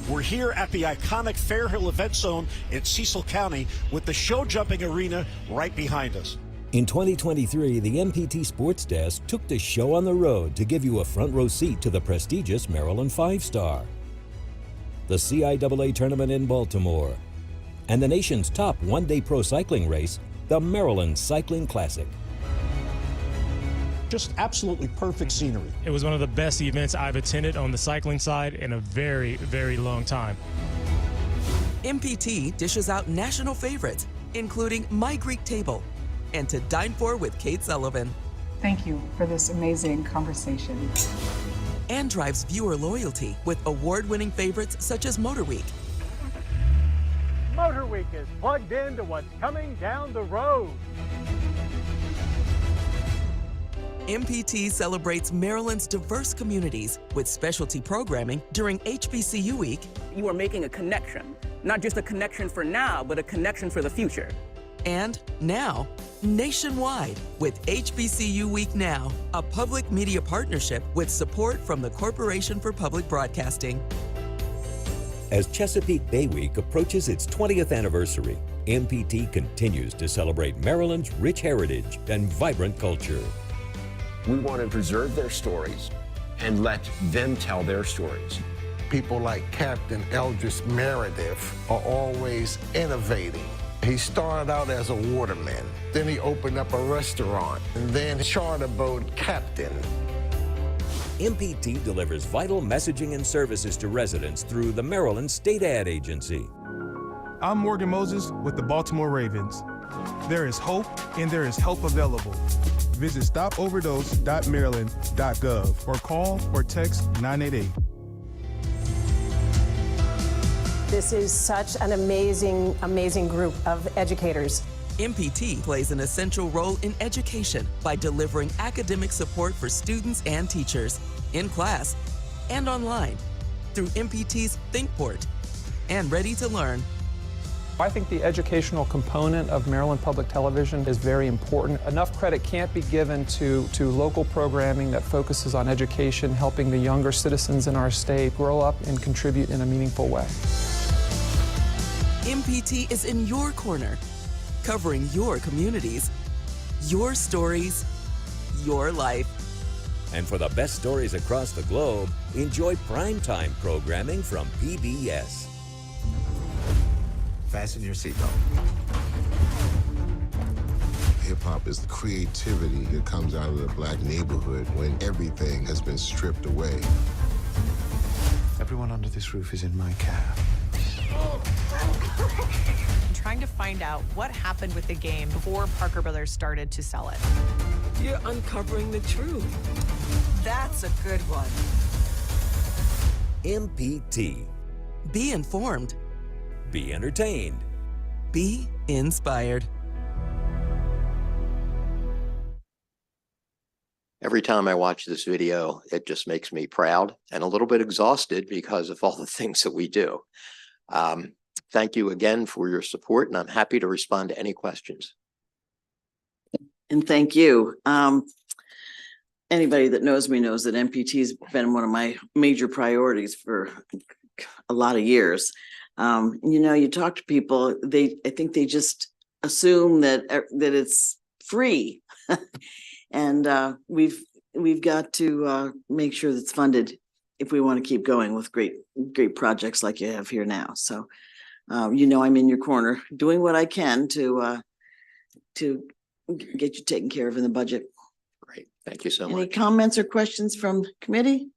We're here at the iconic Fairhill Event Zone in Cecil County with the show jumping arena right behind us. In 2023, the MPT Sports Desk took the show on the road to give you a front row seat to the prestigious Maryland 5-Star, the CIAA tournament in Baltimore, and the nation's top one-day pro cycling race, the Maryland Cycling Classic. Just absolutely perfect scenery. It was one of the best events I've attended on the cycling side in a very, very long time. MPT dishes out national favorites, including My Greek Table and To Dine For with Kate Sullivan. Thank you for this amazing conversation. And drives viewer loyalty with award-winning favorites such as Motor Week. Motor Week is plugged into what's coming down the road. MPT celebrates Maryland's diverse communities with specialty programming during HBCU Week. You are making a connection, not just a connection for now, but a connection for the future. And now, nationwide with HBCU Week Now, a public media partnership with support from the Corporation for Public Broadcasting. As Chesapeake Bay Week approaches its 20th anniversary, MPT continues to celebrate Maryland's rich heritage and vibrant culture. We want to preserve their stories and let them tell their stories. People like Captain Eldridge Meredith are always innovating. He started out as a waterman, then he opened up a restaurant, and then charter boat captain. MPT delivers vital messaging and services to residents through the Maryland State Ad Agency. I'm Morgan Moses with the Baltimore Ravens. There is hope and there is help available. Visit stopoverdose.maryland.gov or call or text 988. This is such an amazing group of educators. MPT plays an essential role in education by delivering academic support for students and teachers in class and online through MPT's ThinkPort and Ready to Learn. I think the educational component of Maryland Public Television is very important. Enough credit can't be given to local programming that focuses on education, helping the younger citizens in our state grow up and contribute in a meaningful way. MPT is in your corner, covering your communities, your stories, your life. And for the best stories across the globe, enjoy primetime programming from PBS. Fasten your seatbelt. Hip-hop is the creativity that comes out of the Black neighborhood when everything has been stripped away. Everyone under this roof is in my care. I'm trying to find out what happened with the game before Parker Brothers started to sell it. You're uncovering the truth. That's a good one. MPT. Be informed. Be entertained. Be inspired. Every time I watch this video, it just makes me proud and a little bit exhausted because of all the things that we do. Thank you again for your support, and I'm happy to respond to any questions. And thank you. Anybody that knows me knows that MPT has been one of my major priorities for a lot of years. You talk to people, I think they just assume that it's free. And we've got to make sure that's funded if we want to keep going with great projects like you have here now. So, I'm in your corner doing what I can to get you taken care of in the budget. Great. Thank you so much. Any comments or questions from committee?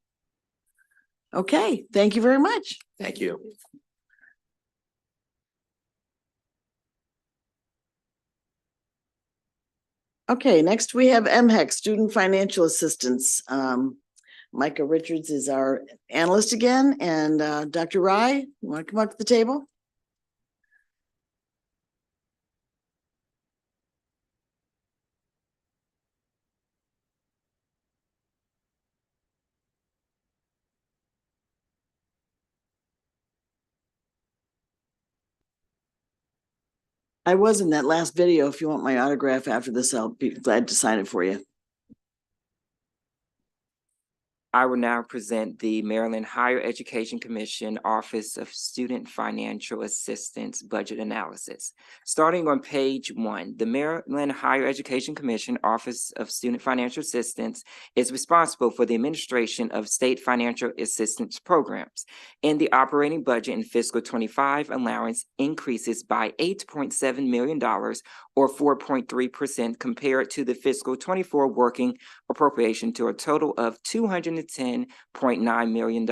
Okay. Thank you very much. Thank you. Okay, next we have MHEC, Student Financial Assistance. Micah Richards is our analyst again, and Dr. Rye, you want to come up to the table? I was in that last video. If you want my autograph after this, I'll be glad to sign it for you. I will now present the Maryland Higher Education Commission Office of Student Financial Assistance Budget Analysis. Starting on page 1, the Maryland Higher Education Commission Office of Student Financial Assistance is responsible for the administration of state financial assistance programs. In the operating budget in fiscal 25, allowance increases by $8.7 million or 4.3% compared to the fiscal 24 working appropriation to a total of $210.9 million.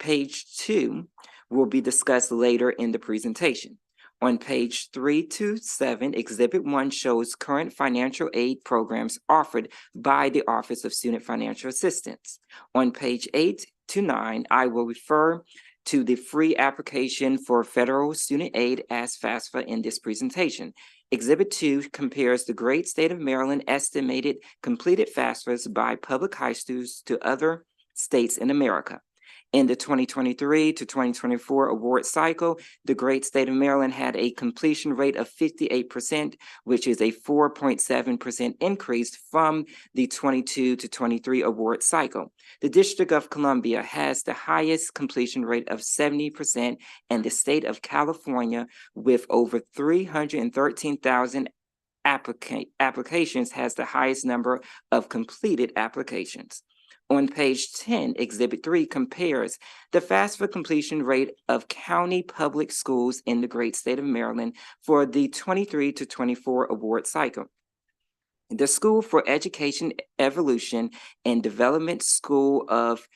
Page 2 will be discussed later in the presentation. On page 3 to 7, Exhibit 1 shows current financial aid programs offered by the Office of Student Financial Assistance. On page 8 to 9, I will refer to the free application for federal student aid as FAFSA in this presentation. Exhibit 2 compares the great state of Maryland estimated completed FAFSAs by public high schools to other states in America. In the 2023 to 2024 award cycle, the great state of Maryland had a completion rate of 58%, which is a 4.7% increase from the 22 to 23 award cycle. The District of Columbia has the highest completion rate of 70%, and the state of California, with over 313,000 applications, has the highest number of completed applications. On page 10, Exhibit 3 compares the FAFSA completion rate of county public schools in the great state of Maryland for the 23 to 24 award cycle. The School for Education Evolution and Development School of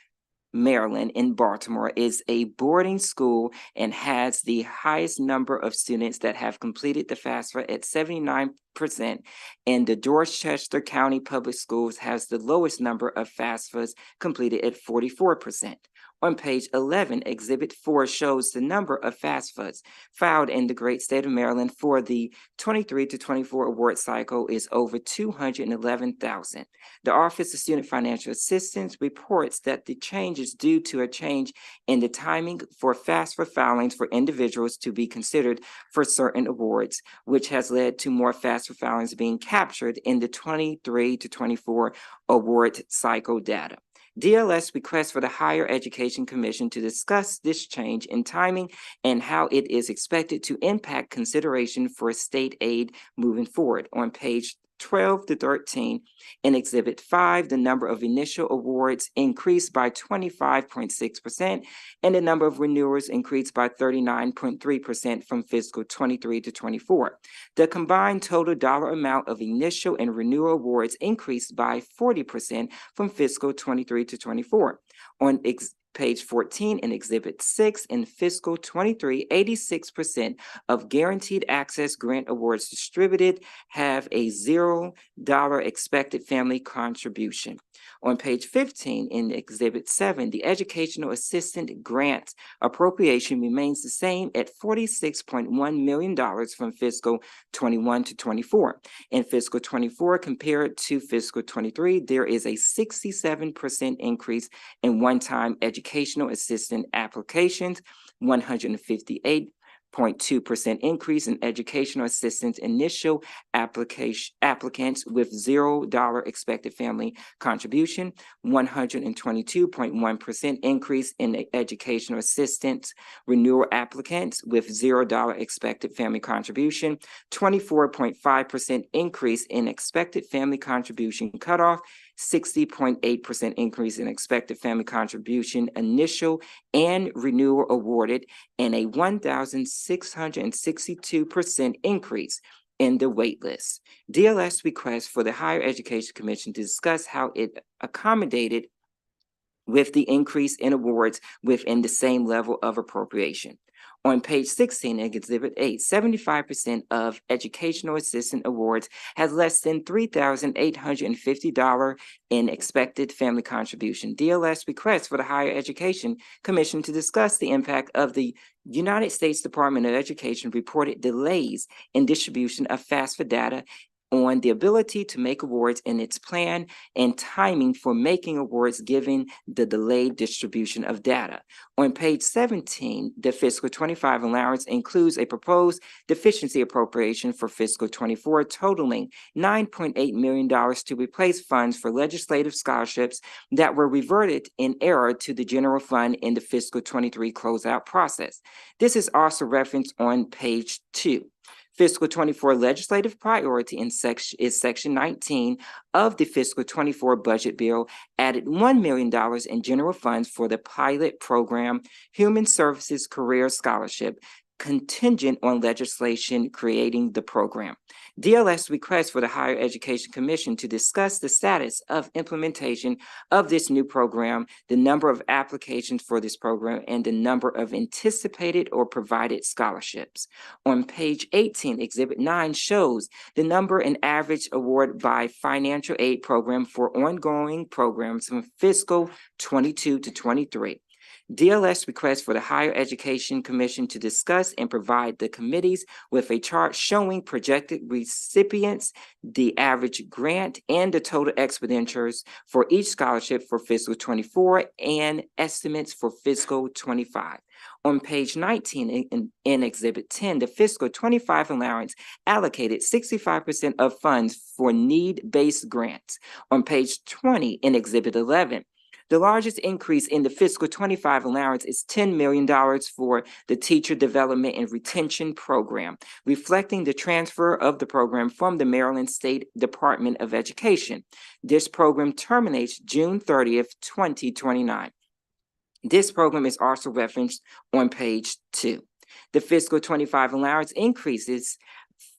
Maryland in Baltimore is a boarding school and has the highest number of students that have completed the FAFSA at 79%, and the Dorchester County Public Schools has the lowest number of FAFSAs completed at 44%. On page 11, Exhibit 4 shows the number of FAFSAs filed in the great state of Maryland for the 23 to 24 award cycle is over 211,000. The Office of Student Financial Assistance reports that the change is due to a change in the timing for FAFSA filings for individuals to be considered for certain awards, which has led to more FAFSA filings being captured in the 23 to 24 award cycle data. DLS requests for the Higher Education Commission to discuss this change in timing and how it is expected to impact consideration for state aid moving forward. On page 12 to 13, in Exhibit 5, the number of initial awards increased by 25.6%, and the number of renewals increased by 39.3% from fiscal 23 to 24. The combined total dollar amount of initial and renewal awards increased by 40% from fiscal 23 to 24. On page 14 in Exhibit 6, in fiscal 23, 86% of guaranteed access grant awards distributed have a $0 expected family contribution. On page 15 in Exhibit 7, the educational assistant grant appropriation remains the same at $46.1 million from fiscal 21 to 24. In fiscal 24 compared to fiscal 23, there is a 67% increase in one-time educational assistant applications, 158.2% increase in educational assistance initial applicants with $0 expected family contribution, 122.1% increase in educational assistance renewal applicants with $0 expected family contribution, 24.5% increase in expected family contribution cutoff, 60.8% increase in expected family contribution initial and renewal awarded, and a 1,662% increase in the wait list. DLS requests for the Higher Education Commission to discuss how it accommodated with the increase in awards within the same level of appropriation. On page 16, in Exhibit 8, 75% of educational assistant awards has less than $3,850 in expected family contribution. DLS requests for the Higher Education Commission to discuss the impact of the United States Department of Education reported delays in distribution of FAFSA data on the ability to make awards in its plan and timing for making awards given the delayed distribution of data. On page 17, the fiscal 25 allowance includes a proposed deficiency appropriation for fiscal 24 totaling $9.8 million to replace funds for legislative scholarships that were reverted in error to the general fund in the fiscal 23 closeout process. This is also referenced on page 2. Fiscal 24 legislative priority is section 19 of the fiscal 24 budget bill added $1 million in general funds for the pilot program Human Services Career Scholarship, contingent on legislation creating the program. DLS requests for the Higher Education Commission to discuss the status of implementation of this new program, the number of applications for this program, and the number of anticipated or provided scholarships. On page 18, Exhibit 9 shows the number and average award by financial aid program for ongoing programs from fiscal 22 to 23. DLS requests for the Higher Education Commission to discuss and provide the committees with a chart showing projected recipients, the average grant, and the total expenditures for each scholarship for fiscal 24 and estimates for fiscal 25. On page 19 in Exhibit 10, the fiscal 25 allowance allocated 65% of funds for need-based grants. On page 20 in Exhibit 11, the largest increase in the fiscal 25 allowance is $10 million for the Teacher Development and Retention Program, reflecting the transfer of the program from the Maryland State Department of Education. This program terminates June 30th, 2029. This program is also referenced on page 2. The fiscal 25 allowance increases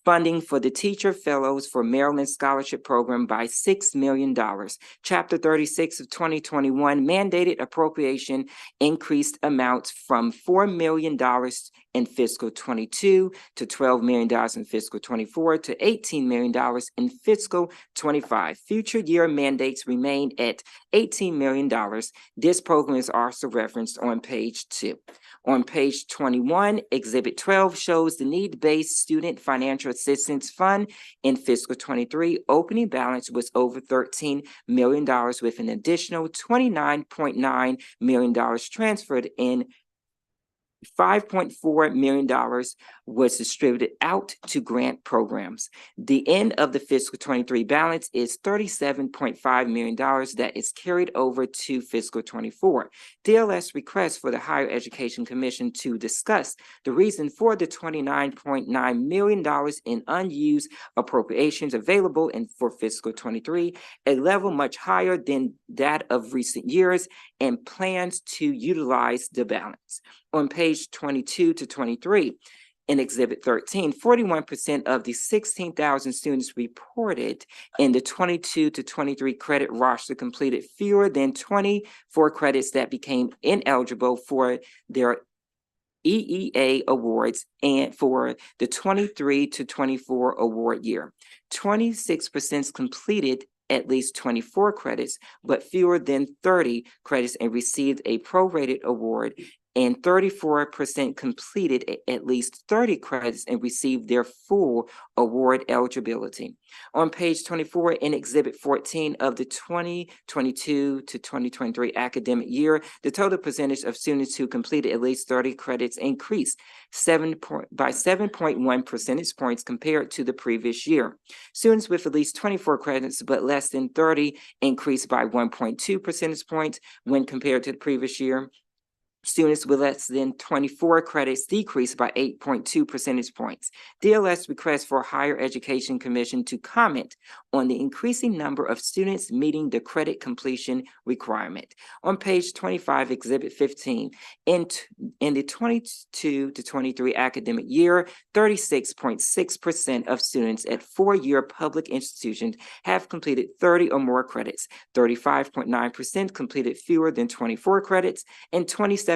funding for the Teacher Fellows for Maryland Scholarship Program by $6 million. Chapter 36 of 2021 mandated appropriation increased amounts from $4 million in fiscal 22 to $12 million in fiscal 24 to $18 million in fiscal 25. Future year mandates remain at $18 million. This program is also referenced on page 2. On page 21, Exhibit 12 shows the need-based student financial assistance fund in fiscal 23. Opening balance was over $13 million with an additional $29.9 million transferred in. $5.4 million was distributed out to grant programs. The end of the fiscal 23 balance is $37.5 million that is carried over to fiscal 24. DLS requests for the Higher Education Commission to discuss the reason for the $29.9 million in unused appropriations available for fiscal 23, a level much higher than that of recent years, and plans to utilize the balance. On page 22 to 23, in Exhibit 13, 41% of the 16,000 students reported in the 22 to 23 credit roster completed fewer than 24 credits that became ineligible for their EEA awards and for the 23 to 24 award year. 26% completed at least 24 credits, but fewer than 30 credits and received a prorated award, and 34% completed at least 30 credits and received their full award eligibility. On page 24 in Exhibit 14 of the 2022 to 2023 academic year, the total percentage of students who completed at least 30 credits increased by 7.1 percentage points compared to the previous year. Students with at least 24 credits but less than 30 increased by 1.2 percentage points when compared to the previous year. Students with less than 24 credits decreased by 8.2 percentage points. DLS requests for Higher Education Commission to comment on the increasing number of students meeting the credit completion requirement. On page 25, Exhibit 15, in the 22 to 23 academic year, 36.6% of students at four-year public institutions have completed 30 or more credits. 35.9% completed fewer than 24 credits, and 27%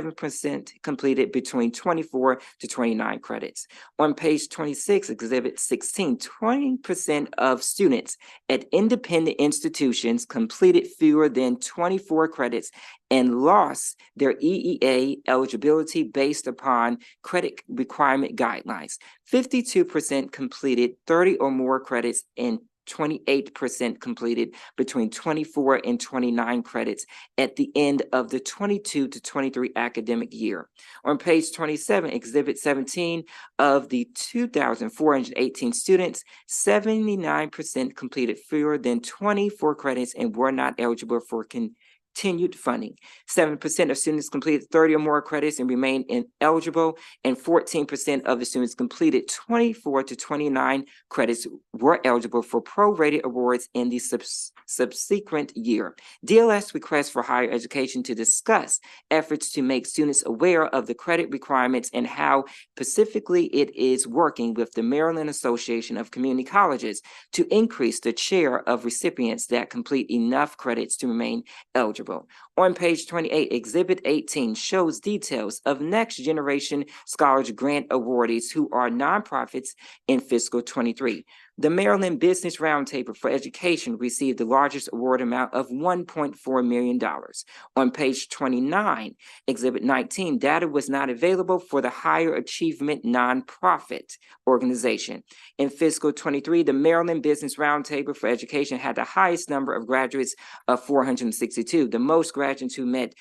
completed between 24 to 29 credits. On page 26, Exhibit 16, 20% of students at independent institutions completed fewer than 24 credits and lost their EEA eligibility based upon credit requirement guidelines. 52% completed 30 or more credits and 28% completed between 24 and 29 credits at the end of the 22 to 23 academic year. On page 27, Exhibit 17, of the 2,418 students, 79% completed fewer than 24 credits and were not eligible for continued funding. 7% of students completed 30 or more credits and remained ineligible, and 14% of the students completed 24 to 29 credits were eligible for prorated awards in the subsequent year. DLS requests for Higher Education to discuss efforts to make students aware of the credit requirements and how specifically it is working with the Maryland Association of Community Colleges to increase the share of recipients that complete enough credits to remain eligible. On page 28, Exhibit 18 shows details of Next Generation Scholarship Grant awardees who are nonprofits in fiscal 23. The Maryland Business Roundtable for Education received the largest award amount of $1.4 million. On page 29, Exhibit 19, data was not available for the Higher Achievement Nonprofit Organization. In fiscal 23, the Maryland Business Roundtable for Education had the highest number of graduates of 462, the most graduates who met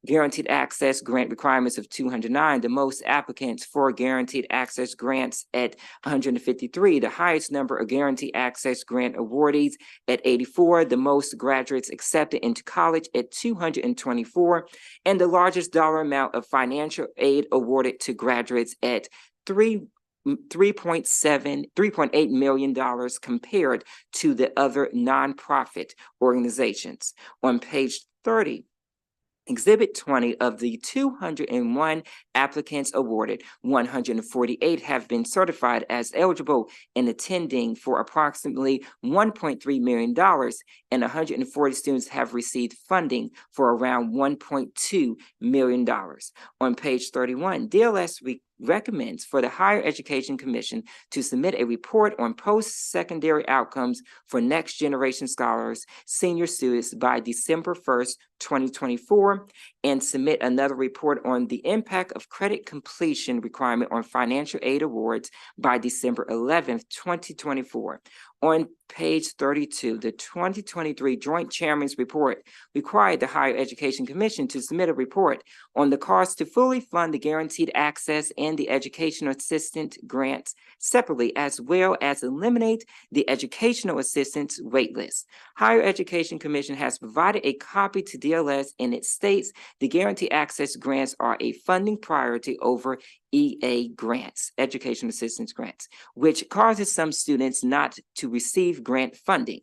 guaranteed access grant requirements of 209, the most applicants for guaranteed access grants at 153, the highest number of guaranteed access grant awardees at 84, the most graduates accepted into college at 224, and the largest dollar amount of financial aid awarded to graduates at $3.8 million compared to the other nonprofit organizations. On page 30, Exhibit 20 of the 201 applicants awarded, 148 have been certified as eligible and attending for approximately $1.3 million, and 140 students have received funding for around $1.2 million. On page 31, DLS recommends for the Higher Education Commission to submit a report on post-secondary outcomes for next generation scholars, senior students by December 1st, 2024, and submit another report on the impact of credit completion requirement on financial aid awards by December 11th, 2024. On page 32, the 2023 Joint Chairman's Report required the Higher Education Commission to submit a report on the cost to fully fund the guaranteed access and the educational assistant grants separately, as well as eliminate the educational assistance waitlist. Higher Education Commission has provided a copy to DLS, and it states the guaranteed access grants are a funding priority over EA grants, education assistance grants, which causes some students not to receive grant funding.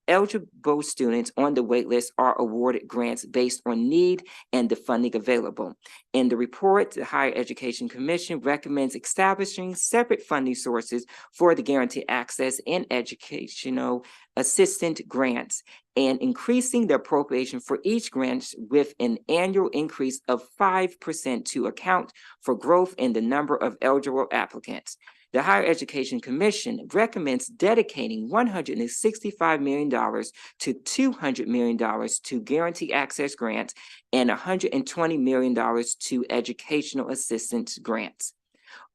Eligible students on the waitlist are awarded grants based on need and the funding available. In the report, the Higher Education Commission recommends establishing separate funding sources for the guaranteed access and educational assistant grants and increasing the appropriation for each grant with an annual increase of 5% to account for growth in the number of eligible applicants. The Higher Education Commission recommends dedicating $165 million to $200 million to guarantee access grants and $120 million to educational assistance grants.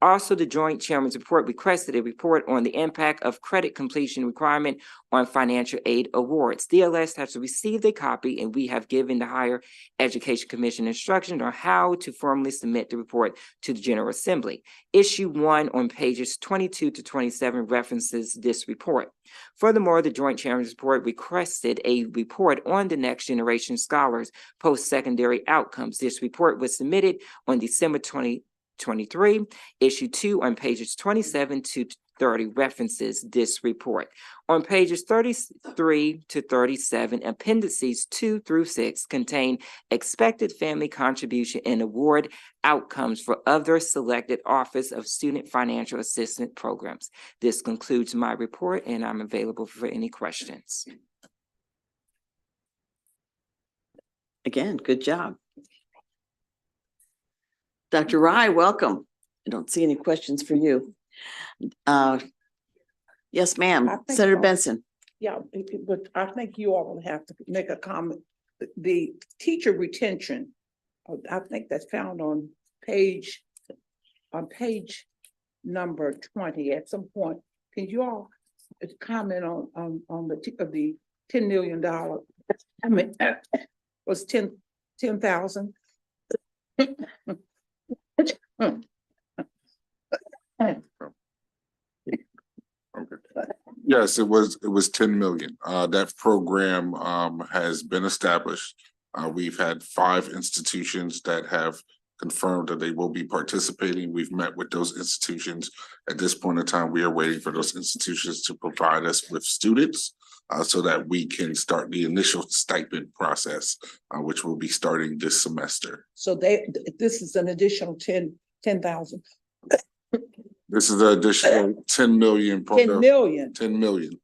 Also, the Joint Chairman's Report requested a report on the impact of credit completion requirement on financial aid awards. DLS has received a copy, and we have given the Higher Education Commission instruction on how to formally submit the report to the General Assembly. Issue 1 on pages 22 to 27 references this report. Furthermore, the Joint Chairman's Report requested a report on the next generation scholars post-secondary outcomes. This report was submitted on December 2023. Issue 2 on pages 27 to 30 references this report. On pages 33 to 37, appendices 2 through 6 contain expected family contribution and award outcomes for other selected Office of Student Financial Assistance programs. This concludes my report, and I'm available for any questions. Again, good job. Dr. Rye, welcome. I don't see any questions for you. Yes, ma'am. Senator Benson. Yeah, but I think you all will have to make a comment. The teacher retention, I think that's found on page number 20 at some point. Can you all comment on the $10 million? I mean, was 10,000? Yes, it was 10 million. That program has been established. We've had 5 institutions that have confirmed that they will be participating. We've met with those institutions. At this point in time, we are waiting for those institutions to provide us with students so that we can start the initial stipend process, which will be starting this semester. So this is an additional 10,000. This is the additional 10 million. 10 million. 10 million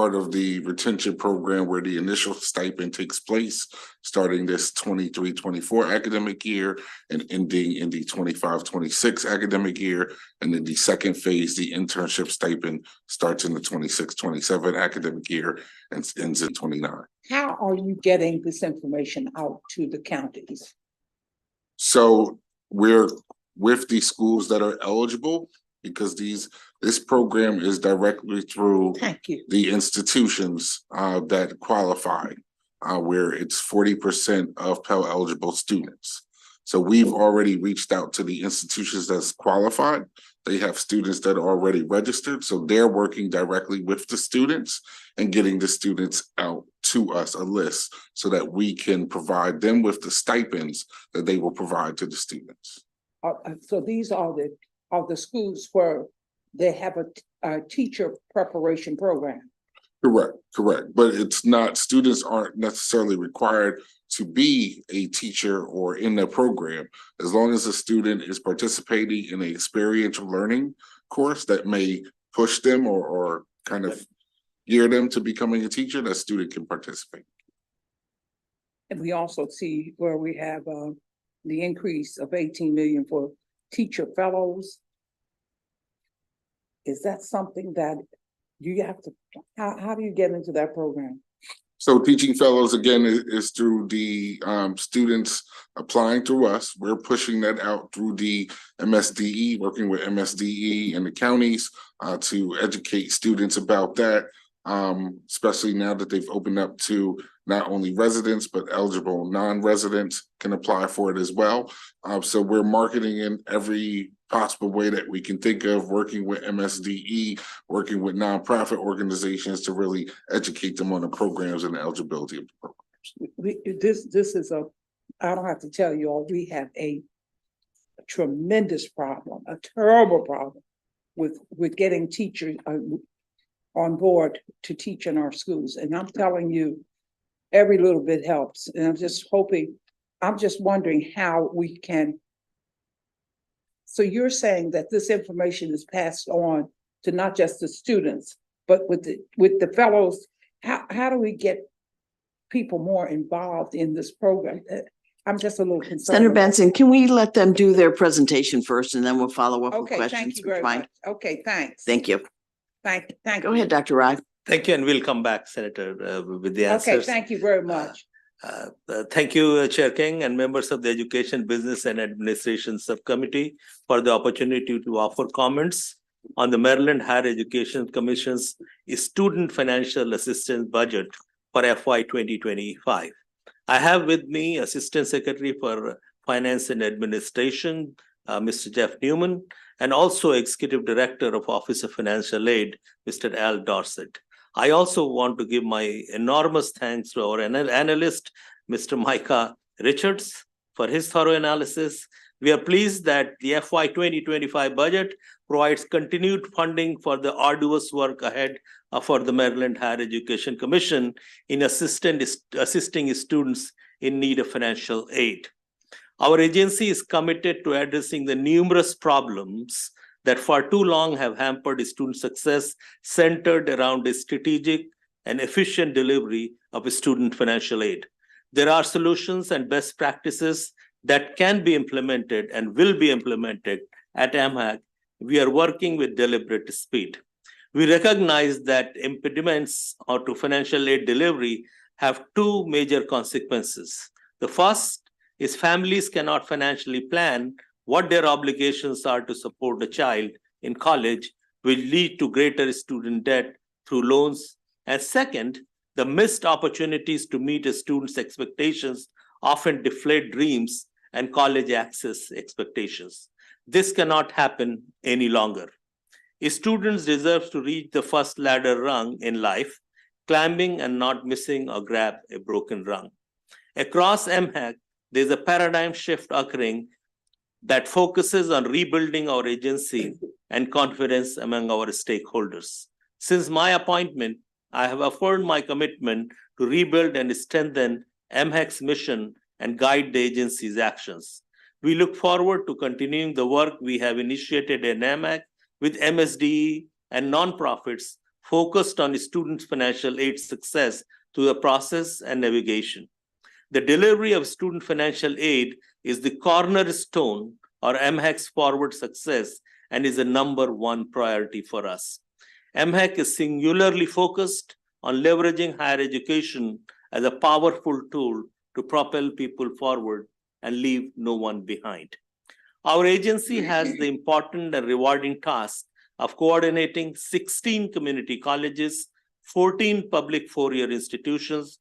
part of the retention program where the initial stipend takes place, starting this 23-24 academic year and ending in the 25-26 academic year. And then the second phase, the internship stipend, starts in the 26-27 academic year and ends in 29. How are you getting this information out to the counties? So we're with the schools that are eligible, because this program is directly through the institutions that qualify, where it's 40% of Pell eligible students. So we've already reached out to the institutions that's qualified. They have students that are already registered, so they're working directly with the students and getting the students out to us a list so that we can provide them with the stipends that they will provide to the students. So these are the schools where they have a teacher preparation program. Correct. But it's not, students aren't necessarily required to be a teacher or in the program. As long as a student is participating in an experiential learning course that may push them or kind of gear them to becoming a teacher, that student can participate. And we also see where we have the increase of 18 million for teacher fellows. Is that something that you have to, how do you get into that program? So teaching fellows, again, is through the students applying through us. We're pushing that out through the MSDE, working with MSDE and the counties to educate students about that, especially now that they've opened up to not only residents, but eligible non-residents can apply for it as well. So we're marketing in every possible way that we can think of, working with MSDE, working with nonprofit organizations to really educate them on the programs and the eligibility of the programs. This is I don't have to tell you all, we have a tremendous problem, a terrible problem with getting teachers on board to teach in our schools. And I'm telling you, every little bit helps. And I'm just wondering how we can. So you're saying that this information is passed on to not just the students, but with the fellows. How do we get people more involved in this program? I'm just a little concerned. Senator Benson, can we let them do their presentation first and then we'll follow up with questions? Thank you very much. Okay, thanks. Thank you. Thank you. Go ahead, Dr. Rye. Thank you, and we'll come back, Senator, with the answers. Okay, thank you very much. Thank you, Chair King and members of the Education, Business and Administration Subcommittee for the opportunity to offer comments on the Maryland Higher Education Commission's Student Financial Assistance Budget for FY 2025. I have with me Assistant Secretary for Finance and Administration, Mr. Jeff Newman, and also Executive Director of Office of Financial Aid, Mr. Al Dorset. I also want to give my enormous thanks to our analyst, Mr. Micah Richards, for his thorough analysis. We are pleased that the FY 2025 budget provides continued funding for the arduous work ahead for the Maryland Higher Education Commission in assisting students in need of financial aid. Our agency is committed to addressing the numerous problems that for too long have hampered student success, centered around a strategic and efficient delivery of student financial aid. There are solutions and best practices that can be implemented and will be implemented at AMHAC. We are working with deliberate speed. We recognize that impediments to financial aid delivery have two major consequences. The first is families cannot financially plan what their obligations are to support a child in college, will lead to greater student debt through loans. And second, the missed opportunities to meet a student's expectations often deflate dreams and college access expectations. This cannot happen any longer. Students deserve to reach the first ladder rung in life, climbing and not missing or grab a broken rung. Across MHAC, there's a paradigm shift occurring that focuses on rebuilding our agency and confidence among our stakeholders. Since my appointment, I have affirmed my commitment to rebuild and strengthen MHAC's mission and guide the agency's actions. We look forward to continuing the work we have initiated in MHAC with MSDE and nonprofits focused on students' financial aid success through the process and navigation. The delivery of student financial aid is the cornerstone of MHEC's forward success and is a #1 priority for us. MHEC is singularly focused on leveraging higher education as a powerful tool to propel people forward and leave no one behind. Our agency has the important and rewarding task of coordinating 16 community colleges, 14 public four-year institutions,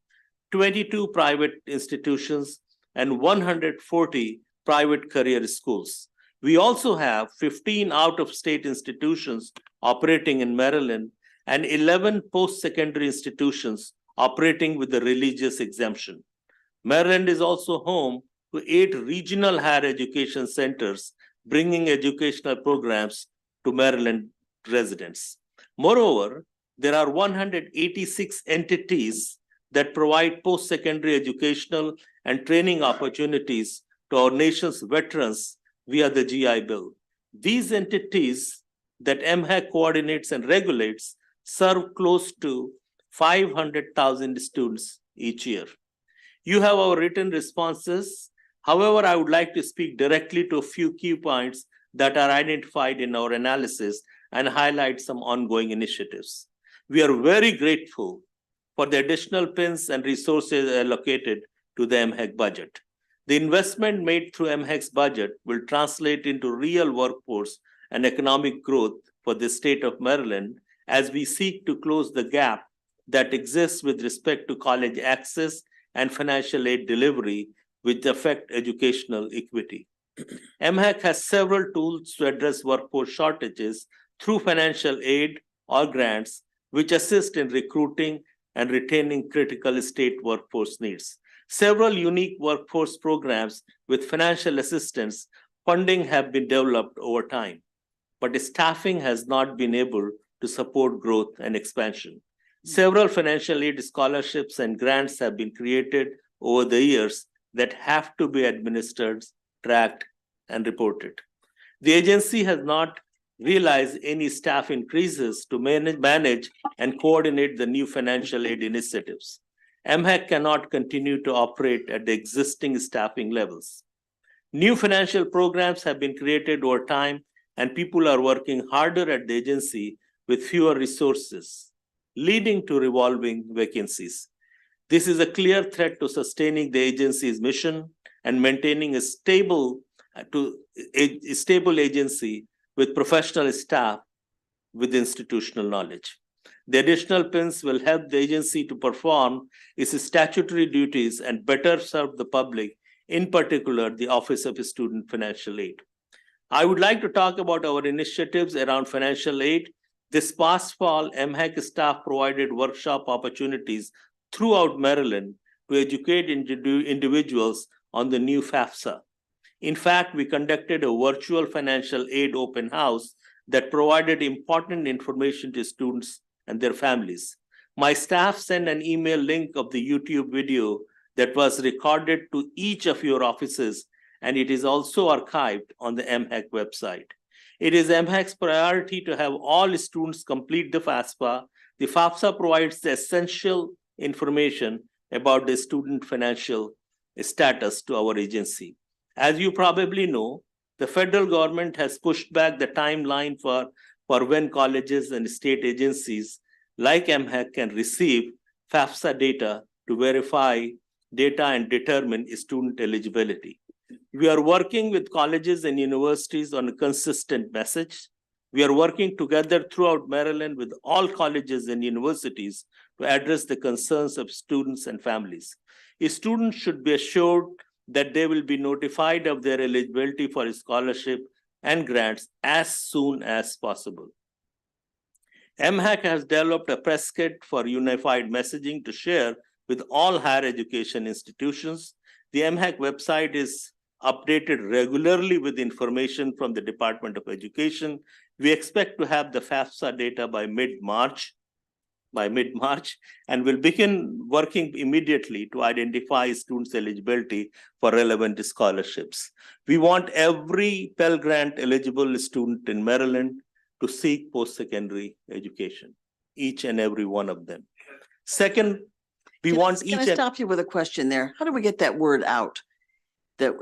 22 private institutions, and 140 private career schools. We also have 15 out-of-state institutions operating in Maryland and 11 post-secondary institutions operating with the religious exemption. Maryland is also home to 8 regional higher education centers, bringing educational programs to Maryland residents. Moreover, there are 186 entities that provide post-secondary educational and training opportunities to our nation's veterans via the GI Bill. These entities that MHEC coordinates and regulates serve close to 500,000 students each year. You have our written responses. However, I would like to speak directly to a few key points that are identified in our analysis and highlight some ongoing initiatives. We are very grateful for the additional pins and resources allocated to the MHEC budget. The investment made through MHEC's budget will translate into real workforce and economic growth for the state of Maryland as we seek to close the gap that exists with respect to college access and financial aid delivery, which affect educational equity. MHEC has several tools to address workforce shortages through financial aid or grants, which assist in recruiting and retaining critical state workforce needs. Several unique workforce programs with financial assistance funding have been developed over time, but staffing has not been able to support growth and expansion. Several financial aid scholarships and grants have been created over the years that have to be administered, tracked, and reported. The agency has not realized any staff increases to manage and coordinate the new financial aid initiatives. MHEC cannot continue to operate at the existing staffing levels. New financial programs have been created over time, and people are working harder at the agency with fewer resources, leading to revolving vacancies. This is a clear threat to sustaining the agency's mission and maintaining a stable agency with professional staff with institutional knowledge. The additional pins will help the agency to perform its statutory duties and better serve the public, in particular, the Office of Student Financial Aid. I would like to talk about our initiatives around financial aid. This past fall, MHEC staff provided workshop opportunities throughout Maryland to educate individuals on the new FAFSA. In fact, we conducted a virtual financial aid open house that provided important information to students and their families. My staff sent an email link of the YouTube video that was recorded to each of your offices, and it is also archived on the MHEC website. It is MHEC's priority to have all students complete the FAFSA. The FAFSA provides the essential information about the student financial status to our agency. As you probably know, the federal government has pushed back the timeline for when colleges and state agencies like MHEC can receive FAFSA data to verify data and determine student eligibility. We are working with colleges and universities on a consistent message. We are working together throughout Maryland with all colleges and universities to address the concerns of students and families. Students should be assured that they will be notified of their eligibility for a scholarship and grants as soon as possible. MHEC has developed a press kit for unified messaging to share with all higher education institutions. The MHEC website is updated regularly with information from the Department of Education. We expect to have the FAFSA data by mid-March, and will begin working immediately to identify students' eligibility for relevant scholarships. We want every Pell Grant eligible student in Maryland to seek post-secondary education. each and every one of them. Second, we Can I- want Can each I and stop you with a question there? How do we get that word out? That,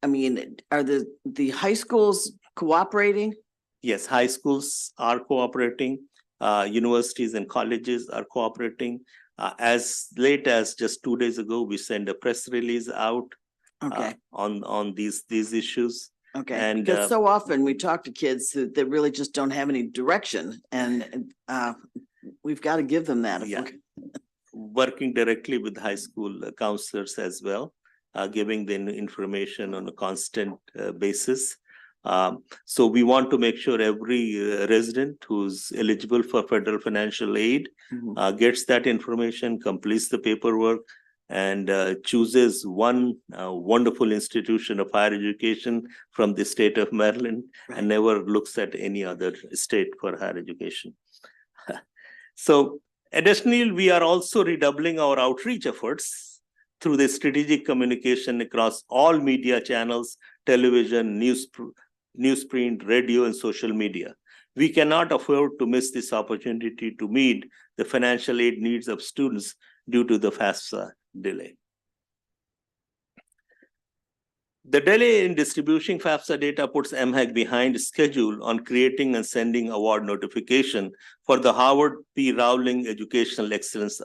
I mean, are the high schools cooperating? yes, high schools are cooperating, universities and colleges are cooperating. As late as just 2 days ago, we sent a press release out Okay, on these issues. okay. And Because so often we talk to kids that really just don't have any direction and we've got to give them that. if Yeah. we're- working directly with high school counselors as well, giving them information on a constant basis. So we want to make sure every resident who's eligible for federal financial aid Mhm. gets that information, completes the paperwork, and chooses one wonderful institution of higher education from the state of Maryland and never looks at any other state for higher education. So additionally, we are also redoubling our outreach efforts through the strategic communication across all media channels, television, newsprint, radio, and social media. We cannot afford to miss this opportunity to meet the financial aid needs of students due to the FAFSA delay. The delay in distributing FAFSA data puts MHAC behind schedule on creating and sending award notification for the Howard P. Rowling Educational Excellence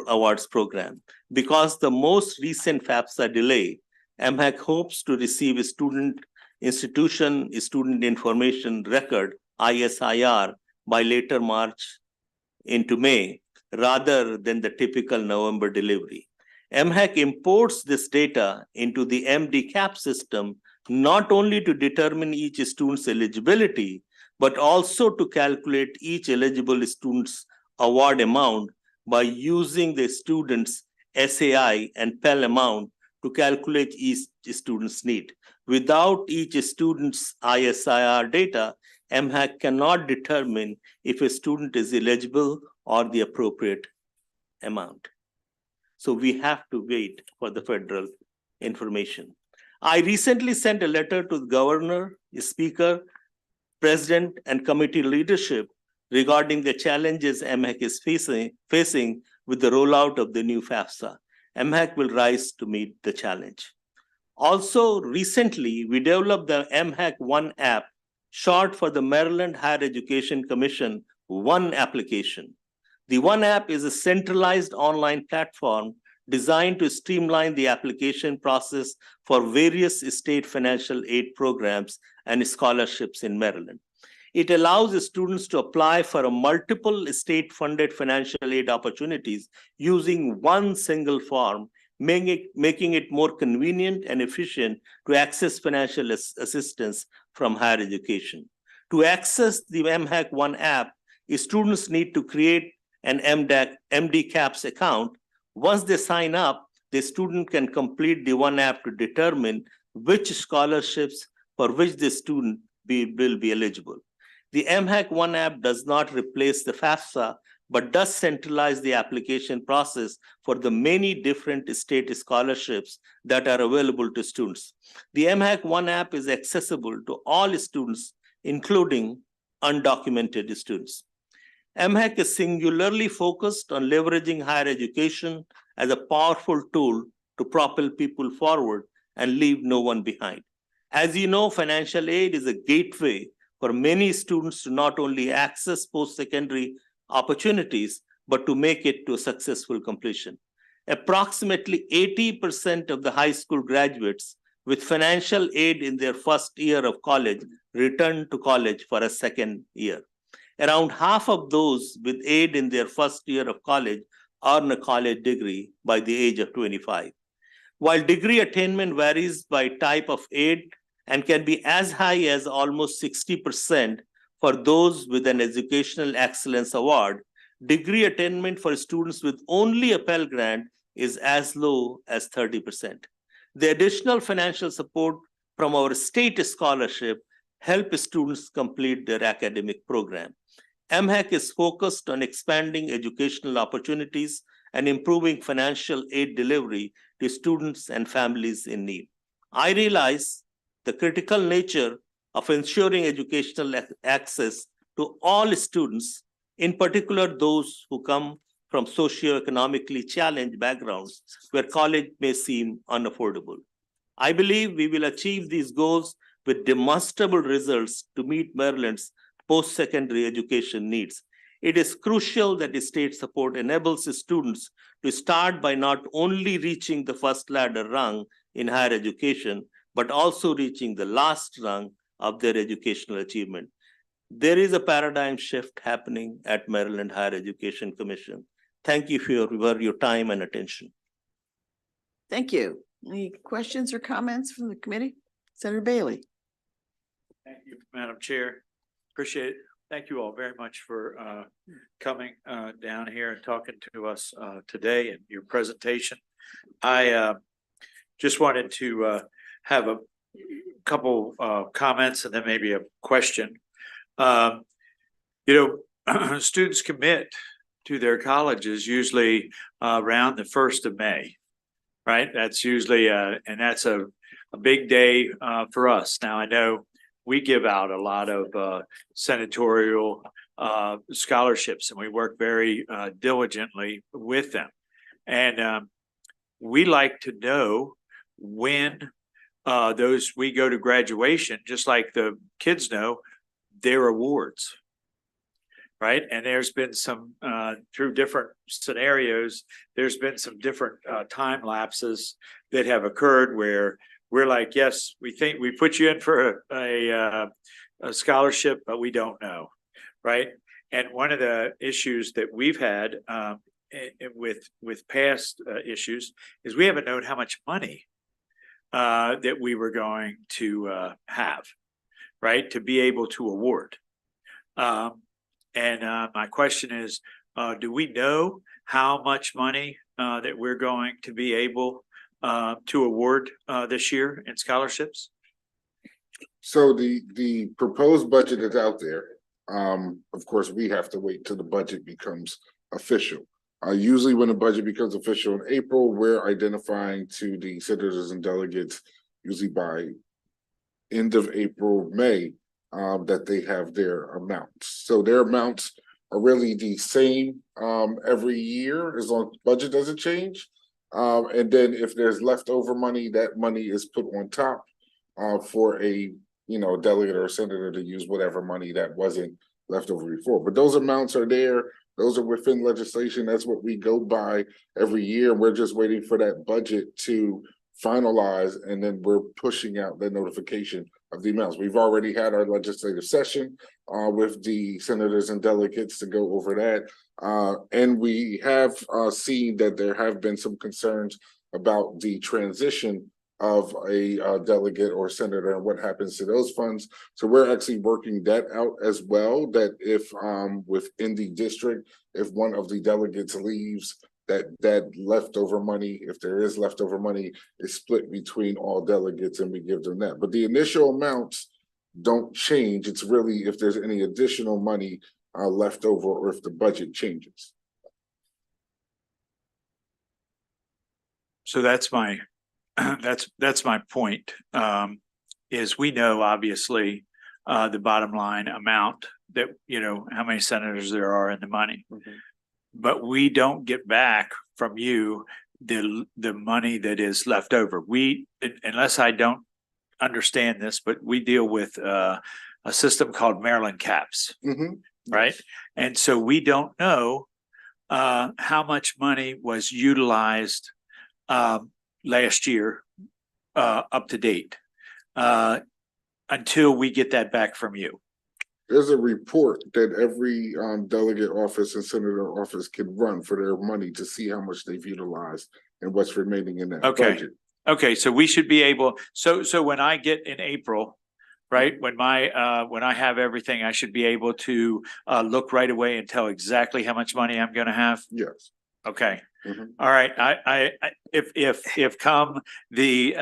Awards program. Because the most recent FAFSA delay, MHAC hopes to receive a student information record, ISIR, by later March into May, rather than the typical November delivery. MHAC imports this data into the MDCAP system, not only to determine each student's eligibility, but also to calculate each eligible student's award amount by using the student's SAI and Pell amount to calculate each student's need. Without each student's ISIR data, MHAC cannot determine if a student is eligible or the appropriate amount. So we have to wait for the federal information. I recently sent a letter to the governor, speaker, president, and committee leadership regarding the challenges MHAC is facing with the rollout of the new FAFSA. MHAC will rise to meet the challenge. Also, recently, we developed the MHAC One app, short for the Maryland Higher Education Commission One application. The One app is a centralized online platform designed to streamline the application process for various state financial aid programs and scholarships in Maryland. It allows students to apply for multiple state-funded financial aid opportunities using one single form, making it more convenient and efficient to access financial assistance from higher education. To access the MHAC One app, students need to create an MDCAPS account. Once they sign up, the student can complete the One app to determine which scholarships for which the student will be eligible. The MHAC One app does not replace the FAFSA, but does centralize the application process for the many different state scholarships that are available to students. The MHAC One app is accessible to all students, including undocumented students. MHAC is singularly focused on leveraging higher education as a powerful tool to propel people forward and leave no one behind. As you know, financial aid is a gateway for many students to not only access post-secondary opportunities, but to make it to a successful completion. Approximately 80% of the high school graduates with financial aid in their first year of college return to college for a second year. Around half of those with aid in their first year of college earn a college degree by the age of 25. While degree attainment varies by type of aid and can be as high as almost 60% for those with an Educational Excellence Award, degree attainment for students with only a Pell Grant is as low as 30%. The additional financial support from our state scholarship help students complete their academic program. MHAC is focused on expanding educational opportunities and improving financial aid delivery to students and families in need. I realize the critical nature of ensuring educational access to all students in particular those who come from socioeconomically challenged backgrounds where college may seem unaffordable. I believe we will achieve these goals with demonstrable results to meet Maryland's post-secondary education needs. It is crucial that the state support enables students to start by not only reaching the first ladder rung in higher education, but also reaching the last rung of their educational achievement. There is a paradigm shift happening at Maryland Higher Education Commission. Thank you for your time and attention. Thank you. Any questions or comments from the committee? Senator Bailey. Thank you, Madam Chair. Appreciate it. Thank you all very much for coming down here and talking to us today and your presentation. I just wanted to have a couple comments and then maybe a question. Students commit to their colleges usually around the 1st of May, right? That's usually, and that's a big day for us. Now, I know we give out a lot of senatorial scholarships, and we work very diligently with them. And we like to know when we go to graduation, just like the kids know their awards, right? And there's been some, through different scenarios, there's been some different time lapses that have occurred where we're like, yes, we think we put you in for a scholarship, but we don't know, right? And one of the issues that we've had with past issues is we haven't known how much money that we were going to have, right, to be able to award. And my question is, do we know how much money that we're going to be able to award this year in scholarships? So the proposed budget is out there. Of course, we have to wait till the budget becomes official. Usually when the budget becomes official in April, we're identifying to the senators and delegates, usually by end of April, May, that they have their amounts. So their amounts are really the same every year as long as the budget doesn't change. And then if there's leftover money, that money is put on top for a delegate or a senator to use whatever money that wasn't left over before. But those amounts are there. Those are within legislation. That's what we go by every year. We're just waiting for that budget to finalize, and then we're pushing out the notification of the amounts. We've already had our legislative session with the senators and delegates to go over that. And we have seen that there have been some concerns about the transition of a delegate or senator and what happens to those funds. So we're actually working that out as well, that if within the district, if one of the delegates leaves, that leftover money, if there is leftover money, is split between all delegates and we give them that. But the initial amounts don't change. It's really if there's any additional money left over or if the budget changes. So that's my that's my point, is we know obviously the bottom line amount that, how many senators there are in the money. Mm-hmm. But we don't get back from you the money that is left over. We, unless I don't understand this, but we deal with a system called Maryland Caps, mm-hmm. right? And so we don't know how much money was utilized last year up to date until we get that back from you. There's a report that every delegate office and senator office can run for their money to see how much they've utilized and what's remaining in that budget. Okay, so we should be able, so when I get in April, right, when I have everything, I should be able to look right away and tell exactly how much money I'm going to have? Yes. Okay. Mm-hmm. All right. I if come the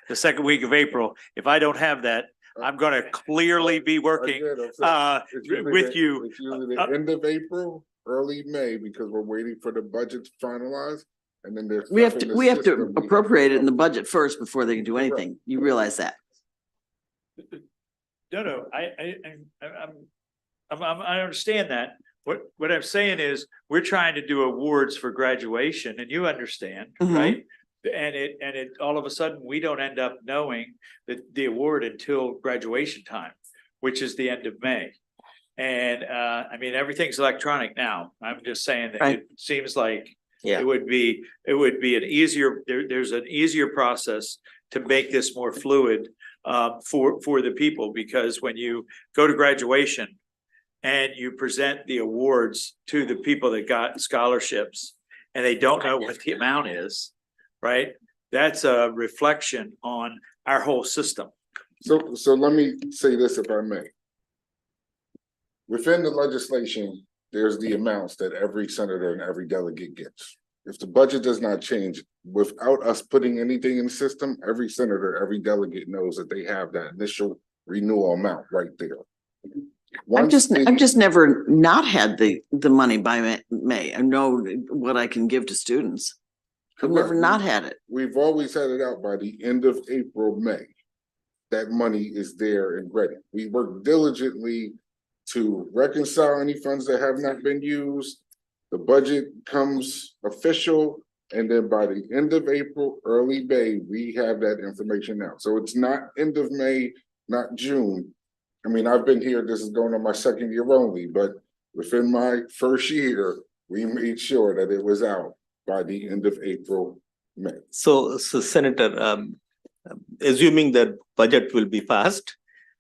the second week of April, if I don't have that, I'm going to clearly be working with you. It's usually the end of April, early May, because we're waiting for the budget to finalize, and then there's we have to appropriate it in the budget first before they can do anything. Right. You realize that? No, I understand that. What I'm saying is, we're trying to do awards for graduation, and you understand, Mhm. right? And it all of a sudden, we don't end up knowing the award until graduation time, which is the end of May. And I mean, everything's electronic now. I'm just saying that it seems like it would be an easier, there's an easier process to make this more fluid for the people, because when you go to graduation and you present the awards to the people that got scholarships and they don't know what the amount is, right? That's a reflection on our whole system. So let me say this, if I may. Within the legislation, there's the amounts that every senator and every delegate gets. If the budget does not change, without us putting anything in the system, every senator, every delegate knows that they have that initial renewal amount right there. I've just never not had the money by May. I know what I can give to students. I've never not had it. We've always had it out by the end of April, May. That money is there and ready. We work diligently to reconcile any funds that have not been used. The budget comes official, and then by the end of April, early May, we have that information out. So it's not end of May, not June. I mean, I've been here, this is going on my second year only, but within my first year, we made sure that it was out by the end of April, May. So Senator, assuming that budget will be passed,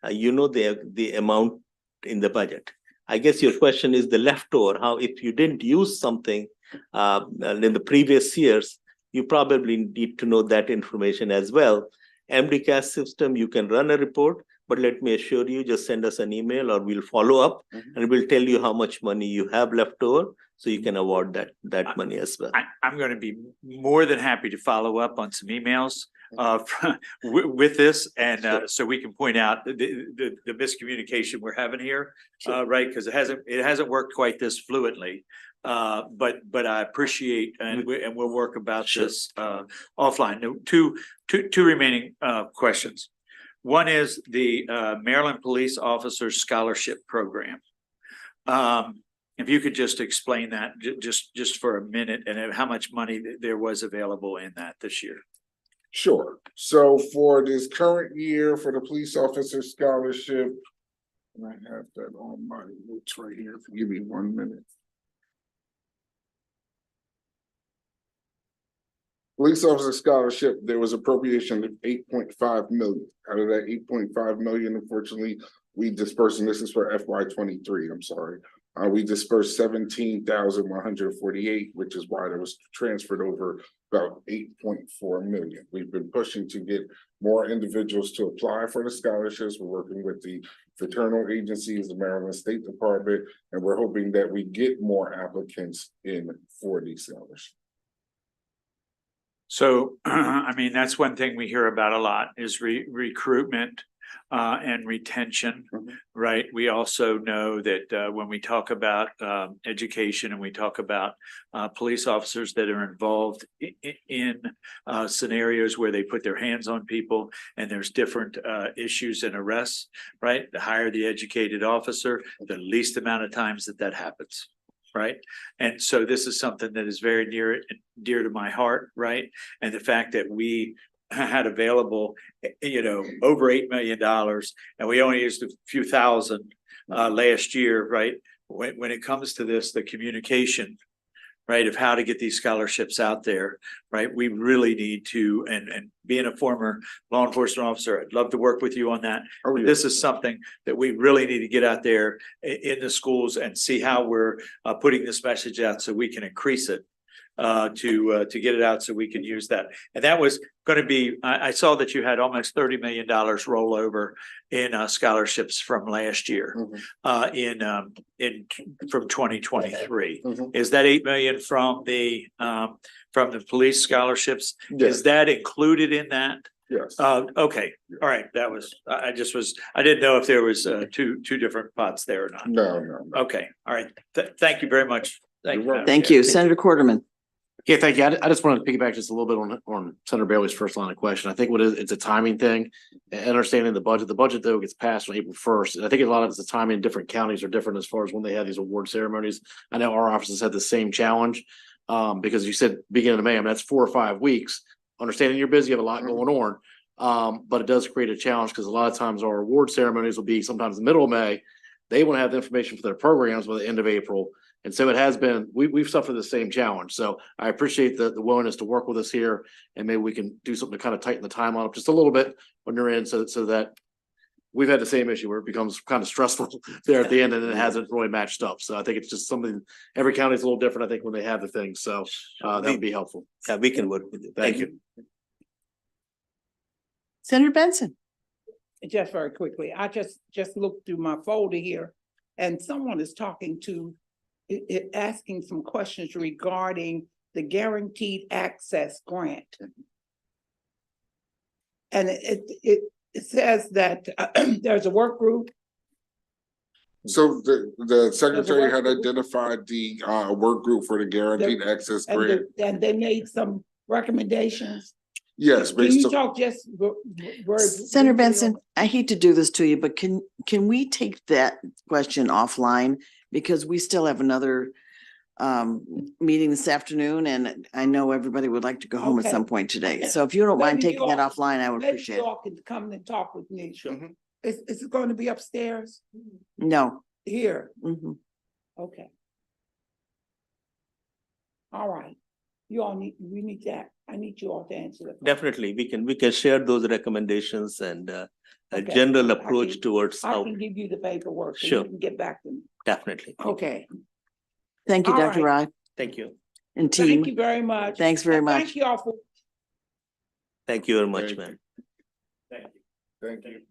you know the amount in the budget. I guess your question is the leftover, how if you didn't use something in the previous years, you probably need to know that information as well. MDCAS system, you can run a report, but let me assure you, just send us an email or we'll follow up and we'll tell you how much money you have left over, so you can award that money as well. I'm going to be more than happy to follow up on some emails with this, and so we can point out the miscommunication we're having here, right? Because it hasn't worked quite this fluently, but I appreciate and we'll work about this offline. Two remaining questions. One is the Maryland Police Officers Scholarship Program. If you could just explain that just for a minute, and how much money there was available in that this year. Sure. So for this current year, for the police officer scholarship, and I have that on my notes right here. Give me 1 minute. Police officer scholarship, there was appropriation of 8.5 million. Out of that 8.5 million, unfortunately, we dispersed, and this is for FY23, I'm sorry. We dispersed 17,148, which is why there was transferred over about 8.4 million. We've been pushing to get more individuals to apply for the scholarships. We're working with the fraternal agencies, the Maryland State Department, and we're hoping that we get more applicants in for these scholarships. So, I mean, that's one thing we hear about a lot is recruitment and retention, right? We also know that when we talk about education and we talk about police officers that are involved in scenarios where they put their hands on people and there's different issues and arrests, right? The higher the educated officer, the least amount of times that happens. Right. And so this is something that is very dear to my heart. Right. And the fact that we had available, over $8 million and we only used a few thousand last year. Right. When it comes to this, the communication, right, of how to get these scholarships out there. Right. We really need to, and being a former law enforcement officer, I'd love to work with you on that. Oh, yeah. This is something that we really need to get out there in the schools and see how we're putting this message out so we can increase it to get it out so we can use that. And that was going to be, I saw that you had almost $30 million rollover in scholarships from last year from 2023. Is that 8 million from the police scholarships? Yes. Is that included in that? Yes. Okay. All right. That was, I didn't know if there was two different pots there or not. No. Okay. All right. Thank you very much. Thank you, Senator Quarterman. Yeah, thank you. I just wanted to piggyback just a little bit on Senator Bailey's first line of question. I think it's a timing thing and understanding the budget. The budget though gets passed on April 1st. And I think a lot of it's the timing in different counties are different as far as when they have these award ceremonies. I know our offices had the same challenge. Because you said beginning of May, I mean, that's 4 or 5 weeks. Understanding you're busy, you have a lot going on. But it does create a challenge because a lot of times our award ceremonies will be sometimes in the middle of May. They want to have the information for their programs by the end of April. And so it has been, we've suffered the same challenge. So I appreciate the willingness to work with us here, and maybe we can do something to kind of tighten the timeline up just a little bit when you're in, so that we've had the same issue where it becomes kind of stressful there at the end and it hasn't really matched up. So I think it's just something, every county is a little different, I think, when they have the things. So that would be helpful. Yeah, we can work with you. Thank you. Senator Benson. Just very quickly, I just looked through my folder here, and someone is asking some questions regarding the Guaranteed Access Grant. And it says that there's a work group. So the secretary had identified the work group for the Guaranteed Access Grant. And they made some recommendations. Yes. Can you talk just? Senator Benson, I hate to do this to you, but can we take that question offline? Because we still have another meeting this afternoon, and I know everybody would like to go home at some point today. So if you don't mind taking that offline, I would appreciate it. Maybe you all can come and talk with me. Is it going to be upstairs? No. Here? Okay. All right. We need that. I need you all to answer that. Definitely, we can share those recommendations and a general approach towards how. I can give you the paperwork. So Sure. you can get back to me. Definitely. Okay. Thank you, All Dr. right. Rye. Thank you. And team. Thank you very much. Thanks very much. Thank you all for. Thank you very much, man. Thank you.